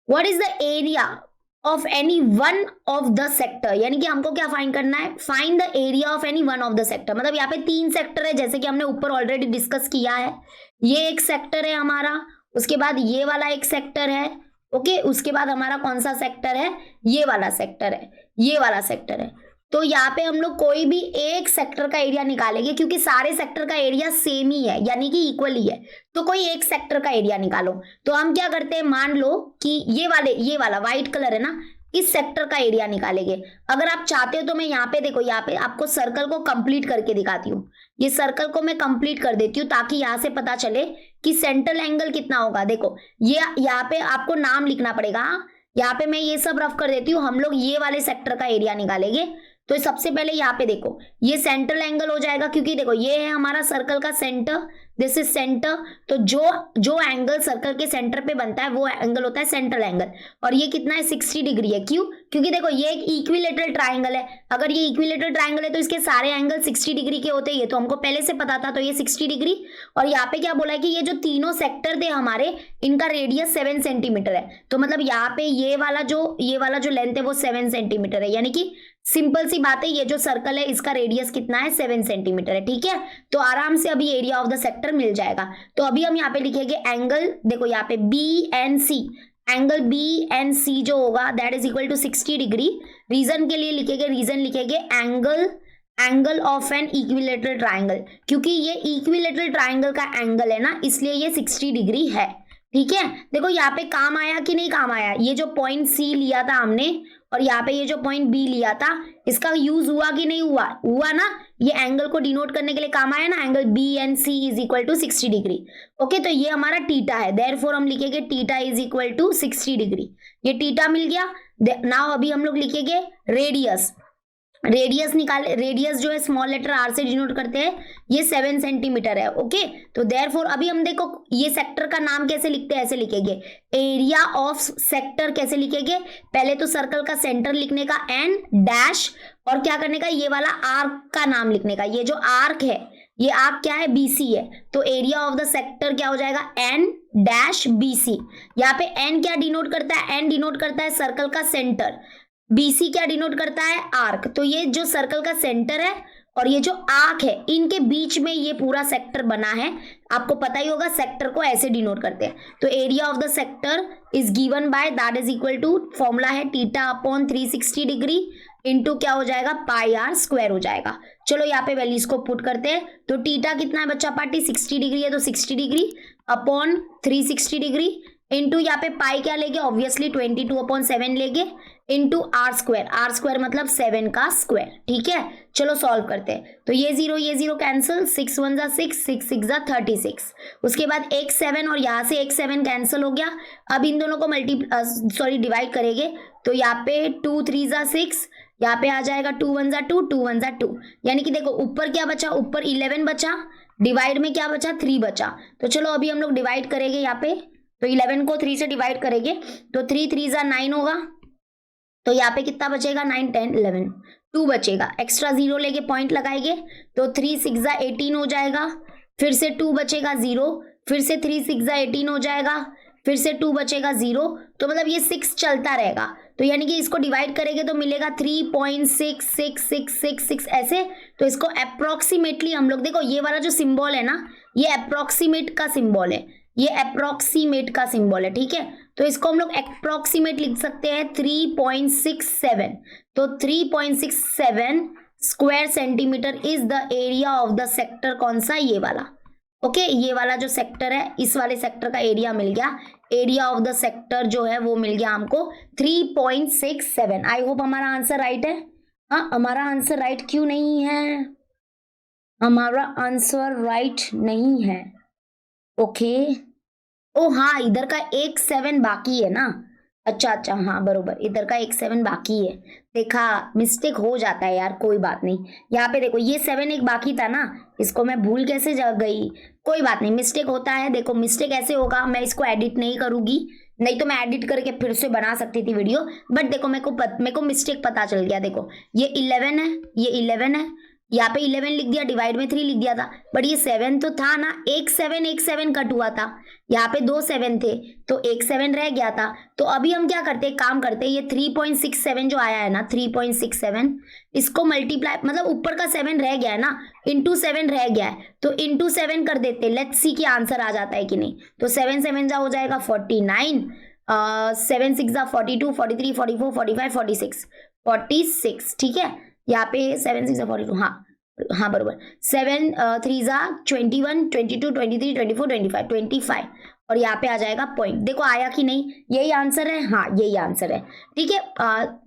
what is the area of any one of the sector, यानी कि हमको क्या फाइंड करना है, find the area of any one of the sector. मतलब यहाँ पे 3 सेक्टर है, जैसे कि हमने ऊपर ऑलरेडी डिस्कस किया है, ये एक सेक्टर है हमारा, उसके बाद ये वाला एक सेक्टर है, ओके, उसके बाद हमारा कौन सा सेक्टर है, ये वाला सेक्टर है, ये वाला सेक्टर है। तो यहाँ पे हम लोग कोई भी एक सेक्टर का एरिया निकालेंगे, क्योंकि सारे सेक्टर का एरिया सेम ही है, यानी कि इक्वल ही है, तो कोई एक सेक्टर का एरिया निकालो। तो हम क्या करते हैं, मान लो कि ये वाला व्हाइट कलर है ना, इस सेक्टर का एरिया निकालेंगे। अगर आप चाहते हो तो मैं यहाँ पे देखो, यहाँ पे आपको सर्कल को कंप्लीट करके दिखाती हूँ, ये सर्कल को मैं कंप्लीट कर देती हूँ ताकि यहाँ से पता चले कि सेंट्रल एंगल कितना होगा। देखो ये यहाँ पे आपको नाम लिखना पड़ेगा, यहाँ पे मैं ये सब रफ कर देती हूँ। हम लोग ये वाले सेक्टर का एरिया निकालेंगे, तो सबसे पहले यहाँ पे देखो ये सेंट्रल एंगल हो जाएगा, क्योंकि देखो ये है हमारा सर्कल का सेंटर, दिस इज सेंटर, तो जो एंगल सर्कल के सेंटर पे बनता है वो एंगल होता है सेंट्रल एंगल, और ये कितना है 60 डिग्री है। क्यों, क्योंकि देखो ये एक इक्विलेटरल ट्राइंगल है, अगर ये इक्विलेटरल ट्राइंगल है तो इसके सारे एंगल 60 डिग्री के होते हैं, ये तो हमको पहले से पता था, तो ये 60 डिग्री। और यहाँ पे क्या बोला है कि ये जो तीनों सेक्टर थे हमारे, इनका रेडियस 7 सेंटीमीटर है, तो मतलब यहाँ पे ये वाला जो लेंथ है वो 7 सेंटीमीटर है, यानी कि सिंपल सी बात है, ये जो सर्कल है इसका रेडियस कितना है 7 सेंटीमीटर है, ठीक है। तो आराम से अभी एरिया ऑफ द सेक्टर मिल जाएगा। तो अभी हम यहाँ पे लिखेंगे एंगल, देखो यहाँ पे BNC, एंगल BNC जो होगा that is equal to 60 degree. Reason के लिए लिखेंगे, रीजन लिखेंगे angle angle of an equilateral triangle, क्योंकि ये इक्विलेटरल ट्राइंगल का एंगल है ना, इसलिए ये 60 डिग्री है। ठीक है, देखो यहाँ पे काम आया कि नहीं काम आया, ये जो पॉइंट सी लिया था हमने और यहाँ पे ये जो पॉइंट बी लिया था, इसका यूज हुआ कि नहीं हुआ, हुआ ना। ये एंगल को डिनोट करने के लिए काम आया ना, angle B and C is equal to 60 degree. Okay, तो ये हमारा टीटा है, देयरफॉर हम लिखेंगे theta is equal to 60 degree. ये टीटा मिल गया। नाउ अभी हम लोग लिखेंगे रेडियस। रेडियस निकाल, रेडियस जो है स्मॉल लेटर आर से डिनोट करते हैं, ये 7 सेंटीमीटर है। ओके, तो देयरफॉर अभी हम देखो ये सेक्टर का नाम कैसे लिखते हैं, ऐसे लिखेंगे एरिया ऑफ सेक्टर। कैसे लिखेंगे, पहले तो सर्कल का सेंटर लिखने का एन डैश, और क्या करने का, ये वाला आर्क का नाम लिखने का। ये जो आर्क है, ये आर्क क्या है, बीसी है, तो एरिया ऑफ द सेक्टर क्या हो जाएगा, एन डैश बीसी। यहाँ पे एन क्या डिनोट करता है, एन डिनोट करता है सर्कल का सेंटर, बीसी क्या डिनोट करता है, आर्क। तो ये जो सर्कल का सेंटर है और ये जो आर्क है, इनके बीच में ये पूरा सेक्टर बना है। आपको पता ही होगा सेक्टर को ऐसे डिनोट करते हैं। तो area of the sector is given by, that is equal to, formula है थीटा अपॉन 360 डिग्री इंटू क्या हो जाएगा, पाई आर स्क्वायर हो जाएगा। चलो यहाँ पे वैल्यूज को पुट करते हैं। तो थीटा कितना है बच्चा पार्टी, 60 डिग्री है, तो 60 डिग्री अपॉन 360 डिग्री इंटू यहाँ पे पाई क्या लेंगे, ऑब्वियसली 22/7 लेंगे, इंटू आर स्क्वायर मतलब 7 का स्क्वायर। ठीक है, चलो सॉल्व करते हैं। तो ये जीरो कैंसिल, 6 1 जा 6, 6 6 जा 36। उसके बाद एक 7 और यहाँ से एक 7 कैंसिल हो गया। अब इन दोनों को डिवाइड करेंगे, तो यहाँ पे 2 3 जा 6, यहाँ पे आ जाएगा 2 1 जा 2, 2 1 जा 2, यानी कि देखो ऊपर क्या बचा, ऊपर 11 बचा, डिवाइड में क्या बचा, 3 बचा। तो चलो अभी हम लोग डिवाइड करेंगे यहाँ पे, तो 11 को 3 से डिवाइड करेंगे, तो 3 3 जा 9 होगा, तो यहाँ पे कितना बचेगा, 9 10 11, 2 बचेगा, एक्स्ट्रा 0 लेके पॉइंट लगाएंगे, तो 3 6 जा 18 हो जाएगा, फिर से 2 बचेगा 0, फिर से 3 6 जा 18 हो जाएगा, फिर से 2 बचेगा 0, तो मतलब ये 6 चलता रहेगा। तो यानी कि इसको डिवाइड करेंगे तो मिलेगा 3.6666 ऐसे। तो इसको अप्रोक्सीमेटली हम लोग, देखो ये वाला जो सिंबल है ना, ये अप्रोक्सीमेट का सिंबल है, ये अप्रोक्सीमेट का सिंबल है। ठीक है, तो इसको हम लोग अप्रोक्सीमेट लिख सकते हैं 3.67। तो 3.67 square centimetre is the area of the sector, कौन सा, ये वाला। ओके, ये वाला जो सेक्टर है, इस वाले सेक्टर का एरिया मिल गया। एरिया ऑफ द सेक्टर जो है वो मिल गया हमको 3.67। आई होप हमारा आंसर राइट है। हाँ, हमारा आंसर राइट क्यों नहीं है, हमारा आंसर राइट नहीं है। ओके, ओ हाँ, इधर का एक 7 बाकी है ना, अच्छा हाँ बरोबर, इधर का एक 7 बाकी है। देखा, मिस्टेक हो जाता है यार, कोई बात नहीं। यहाँ पे देखो ये 7 एक बाकी था ना, इसको मैं भूल कैसे जा गई, कोई बात नहीं, मिस्टेक होता है। देखो मिस्टेक ऐसे होगा, मैं इसको एडिट नहीं करूंगी, नहीं तो मैं एडिट करके फिर से बना सकती थी वीडियो, बट देखो मेरे को मिस्टेक पता चल गया। देखो ये 11 है, ये 11 है, यहाँ पे 11 लिख दिया, डिवाइड में 3 लिख दिया था, बट ये 7 तो था ना, एक 7 कट हुआ था, यहाँ पे 2 7 थे, तो एक 7 रह गया था। तो अभी हम क्या करते हैं, काम करते हैं, ये 3.67 जो आया है ना, 3.67, इसको मल्टीप्लाई, मतलब ऊपर का 7 रह गया है ना, इंटू 7 रह गया है, तो इंटू 7 कर देते, लेट्स सी कि आंसर आ जाता है कि नहीं। तो 7 7 जा हो जाएगा 49, 7 6 जा 42, 43, 44, 45, 46, 46। ठीक है, यहाँ पे 7 6 42, हाँ बरोबर, 7 3 जा 21, 22, 23, 24, 25, 25, और यहाँ पे आ जाएगा पॉइंट। देखो आया कि नहीं, यही आंसर है, हाँ यही आंसर है। ठीक है,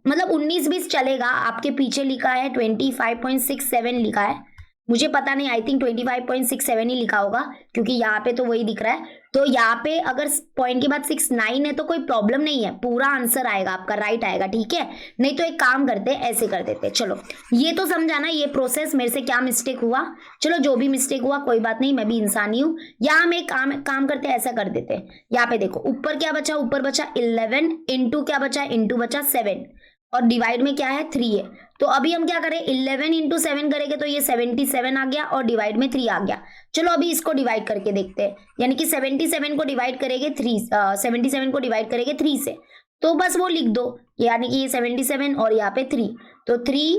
मतलब 19-20 चलेगा, आपके पीछे लिखा है 25.67 लिखा है, मुझे पता नहीं, आई थिंक 25.67 ही लिखा होगा, क्योंकि यहाँ पे तो वही दिख रहा है। तो यहाँ पे अगर पॉइंट के बाद 69 है तो कोई प्रॉब्लम नहीं है, पूरा आंसर आएगा आपका, राइट आएगा। ठीक है, नहीं तो एक काम करते, ऐसे कर देते। चलो ये तो समझा ना, ये प्रोसेस मेरे से क्या मिस्टेक हुआ, चलो जो भी मिस्टेक हुआ कोई बात नहीं, मैं भी इंसान ही हूँ। यहाँ में काम करते, ऐसा कर देते। यहाँ पे देखो ऊपर क्या बचा, ऊपर बचा 11, इंटू क्या बचा, इंटू बचा 7, और डिवाइड में क्या है 3 है। तो अभी हम क्या करें, 11 इंटू 7 करेंगे तो ये 77 आ गया, और डिवाइड में 3 आ गया। चलो अभी इसको डिवाइड करके देखते हैं, यानी कि 77 को डिवाइड करेंगे 77 को डिवाइड करेंगे 3 से, तो बस वो लिख दो, यानी कि ये 77 और यहाँ पे 3, तो 3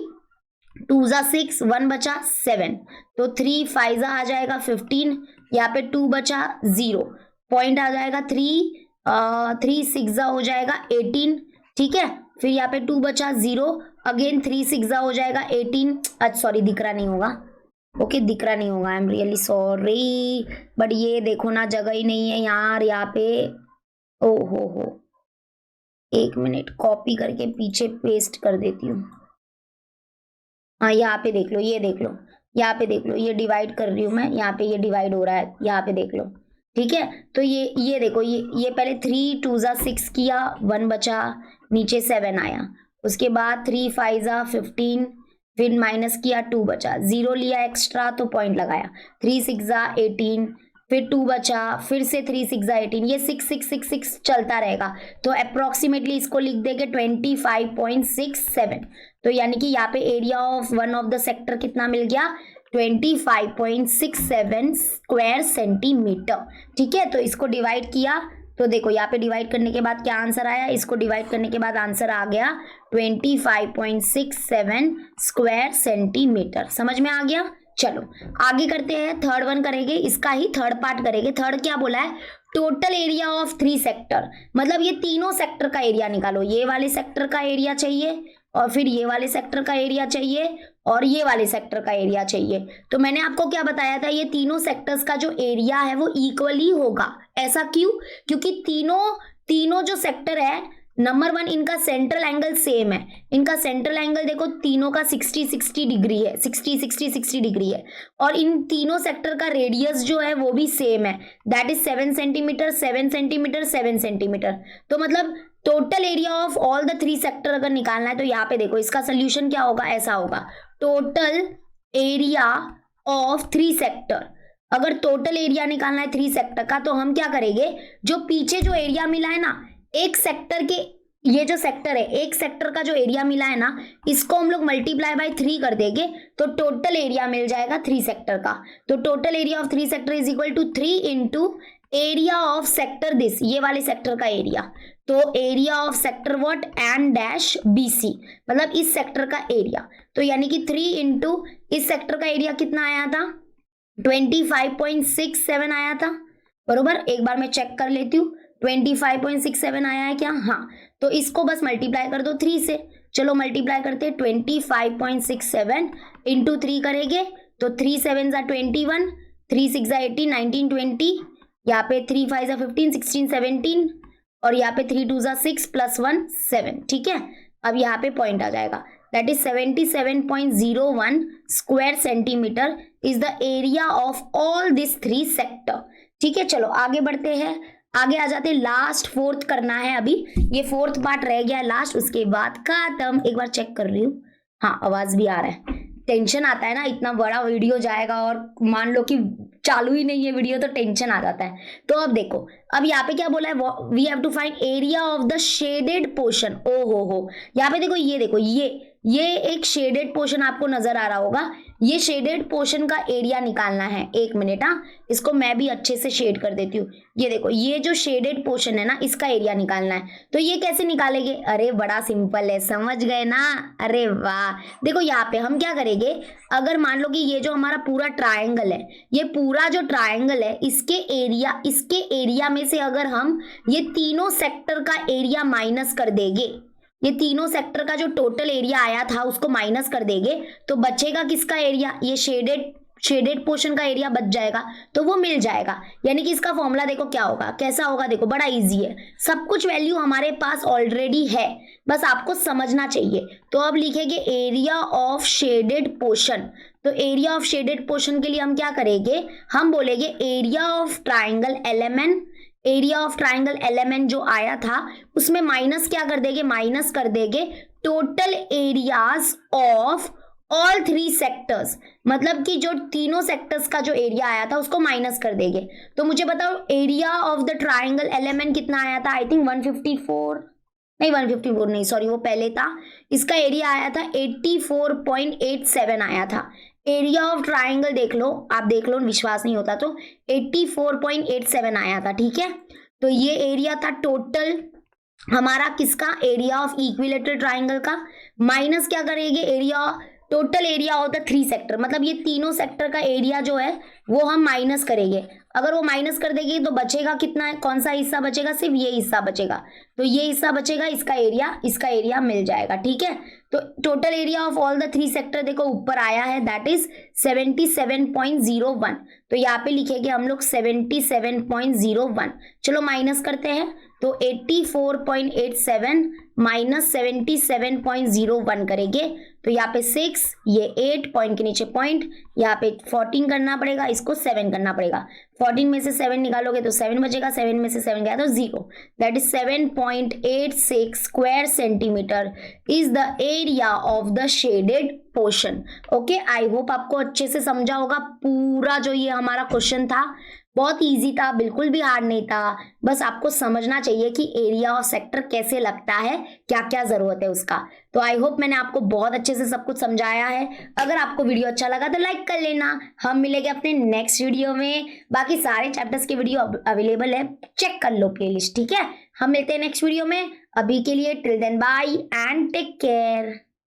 2 जा 6, 1 बचा 7, तो 3 5 जा आ जाएगा 15, यहाँ पे 2 बचा 0, पॉइंट आ जाएगा 3 6 जा हो जाएगा 18। ठीक है, फिर यहाँ पे 2 बचा 0, अगेन 3 6 हो जाएगा 18, अच्छा सॉरी दिख रहा नहीं होगा, ओके दिख रहा नहीं होगा, I am really sorry, but ये देखो ना जगह ही नहीं है यार यहाँ पे, ओ हो, एक मिनट कॉपी करके पीछे पेस्ट कर देती हूँ। हाँ यहाँ पे देख लो, ये देख लो, यहाँ पे देख लो, ये डिवाइड कर रही हूँ मैं, यहाँ पे ये डिवाइड हो रहा है, यहाँ पे देख लो, ठीक है। तो ये देखो, ये पहले 3 2 6 किया, 1 बचा, नीचे 7 आया, उसके बाद 3 5 15, फिर माइनस किया 2 बचा, 0 लिया एक्स्ट्रा तो पॉइंट लगाया, 3 6 18, फिर 2 बचा, फिर से 3 6 18, ये 6 6 6 6 चलता रहेगा। तो अप्रोक्सीमेटली इसको लिख देंगे 25.67। तो यानी कि यहाँ पे area of one of the sector कितना मिल गया, 25.67 स्क्वायर सेंटीमीटर, ठीक है। तो इसको डिवाइड किया तो देखो यहाँ पे डिवाइड करने के बाद क्या आंसर आया, इसको डिवाइड करने के बाद आंसर आ गया 25.67 स्क्वायर सेंटीमीटर। समझ में आ गया। चलो आगे करते हैं, थर्ड वन करेंगे, इसका ही थर्ड पार्ट करेंगे। थर्ड क्या बोला है, टोटल एरिया ऑफ 3 सेक्टर, मतलब ये तीनों सेक्टर का एरिया निकालो। ये वाले सेक्टर का एरिया चाहिए, और फिर ये वाले सेक्टर का एरिया चाहिए, और ये वाले सेक्टर का एरिया चाहिए। तो मैंने आपको क्या बताया था, ये तीनों सेक्टर्स का जो एरिया है वो इक्वली होगा। ऐसा क्यों, क्योंकि तीनों जो सेक्टर है, नंबर 1 इनका सेंट्रल एंगल सेम है। इनका सेंट्रल एंगल देखो तीनों का 60 डिग्री है, 60 डिग्री है। और इन तीनों सेक्टर का रेडियस जो है वो भी सेम है, that is 7 centimetre 7 centimetre 7 centimetre. तो मतलब total area of all the 3 sector अगर निकालना है तो यहाँ पे देखो इसका सोल्यूशन क्या होगा, ऐसा होगा, टोटल एरिया ऑफ 3 सेक्टर। अगर टोटल एरिया निकालना है 3 सेक्टर का तो हम क्या करेंगे, जो पीछे जो एरिया मिला है ना, एक सेक्टर के, ये जो सेक्टर है, एक सेक्टर का जो एरिया मिला है ना, इसको हम लोग मल्टीप्लाई बाय 3 कर देंगे तो टोटल एरिया मिल जाएगा 3 सेक्टर का। तो total area of 3 sector is equal to 3 into area of sector this, ये वाले सेक्टर का एरिया। तो area of sector what, N dash BC, मतलब इस सेक्टर का एरिया। तो यानी कि 3 इंटू इस सेक्टर का एरिया कितना आया था, 25.67 आया था, बरोबर। एक बार मैं चेक कर लेती हूँ, 25.67 आया है क्या, हाँ। तो इसको बस मल्टीप्लाई कर दो 3 से। चलो मल्टीप्लाई करते हैं, 25.67 इंटू 3 करेंगे तो 3 7 21, 3 6 18 19 20, यहाँ पे 3 5 15 16 17, और यहाँ पे 3 2 6 प्लस 1 7, ठीक है। अब यहाँ पे पॉइंट आ जाएगा, that is 77.01 square centimetre is the area of all this 3 sector, ठीक है। चलो आगे बढ़ते हैं, आगे आ जाते हैं, लास्ट फोर्थ करना है अभी, ये फोर्थ पार्ट रह गया लास्ट, उसके बाद खत्म। एक बार चेक कर रही हूँ, हाँ आवाज भी आ रहा है। टेंशन आता है ना, इतना बड़ा वीडियो जाएगा और मान लो कि चालू ही नहीं है वीडियो तो टेंशन आ जाता है। तो अब देखो, अब यहाँ पे क्या बोला है, we have to find area of the shaded portion. ओ हो, यहाँ पे देखो, ये देखो, ये एक शेडेड पोर्शन आपको नजर आ रहा होगा, ये शेडेड पोर्शन का एरिया निकालना है। एक मिनट, हाँ इसको मैं भी अच्छे से शेड कर देती हूँ। ये देखो, ये जो शेडेड पोर्शन है ना, इसका एरिया निकालना है। तो ये कैसे निकालेंगे, अरे बड़ा सिंपल है, समझ गए ना, अरे वाह। देखो यहाँ पे हम क्या करेंगे, अगर मान लो कि ये जो हमारा पूरा ट्रायंगल है, ये पूरा जो ट्रायंगल है, इसके एरिया में से अगर हम ये तीनों सेक्टर का एरिया माइनस कर देंगे, ये तीनों सेक्टर का जो टोटल एरिया आया था उसको माइनस कर देंगे, तो बचेगा किसका एरिया, ये शेडेड पोर्शन का एरिया बच जाएगा, तो वो मिल जाएगा। यानी कि इसका फॉर्मूला देखो क्या होगा, कैसा होगा, देखो बड़ा इजी है, सब कुछ वैल्यू हमारे पास ऑलरेडी है, बस आपको समझना चाहिए। तो अब लिखेंगे एरिया ऑफ शेडेड पोर्शन। तो एरिया ऑफ शेडेड पोर्शन के लिए हम क्या करेंगे, हम बोलेंगे area of triangle LMN, area of triangle LMN जो आया था उसमें माइनस क्या कर देंगे, माइनस कर देंगे total areas of all 3 sectors, मतलब कि जो तीनों सेक्टर्स का जो एरिया आया था उसको माइनस कर देंगे। तो मुझे बताओ area of the triangle LMN कितना आया था, आई थिंक 154 नहीं, सॉरी वो पहले था, इसका एरिया आया था 84.87 आया था। एरिया ऑफ ट्राइंगल देख लो, आप देख लो, विश्वास नहीं होता तो 84.87 आया था, ठीक है। तो ये एरिया था टोटल हमारा किसका, एरिया ऑफ इक्विलेटरल ट्राइंगल का, माइनस क्या करेंगे, area total area of the 3 sector, मतलब ये तीनों सेक्टर का एरिया जो है वो हम माइनस करेंगे। अगर वो माइनस कर देगी तो बचेगा कितना है, कौन सा हिस्सा बचेगा, सिर्फ ये हिस्सा बचेगा, तो ये हिस्सा बचेगा, इसका एरिया मिल जाएगा। ठीक है, तो total area of all the 3 sector देखो ऊपर आया है, दैट इज 77.01। तो यहाँ पे लिखेंगे हम लोग 77.01। चलो माइनस करते हैं, तो 84.87 माइनस 77.01 करेंगे, तो यहाँ पे 6, ये 8 पॉइंट के नीचे पॉइंट, यहाँ पे 14 करना पड़ेगा, इसको 7 करना पड़ेगा। 14 में से 7 निकालोगे तो 7 बचेगा, 7 में से 7 गया तो 0। That is 7.86 square centimetre is the area of the shaded portion. Okay, I hope आपको अच्छे से समझा होगा। पूरा जो ये हमारा क्वेश्चन था बहुत इजी था, बिल्कुल भी हार्ड नहीं था, बस आपको समझना चाहिए कि एरिया और सेक्टर कैसे लगता है, क्या क्या जरूरत है उसका। तो आई होप मैंने आपको बहुत अच्छे से सब कुछ समझाया है। अगर आपको वीडियो अच्छा लगा तो लाइक कर लेना। हम मिलेंगे अपने नेक्स्ट वीडियो में, बाकी सारे चैप्टर्स के वीडियो अवेलेबल है, चेक कर लो प्लेलिस्ट। ठीक है, हम मिलते हैं नेक्स्ट वीडियो में। अभी के लिए till then bye and take care.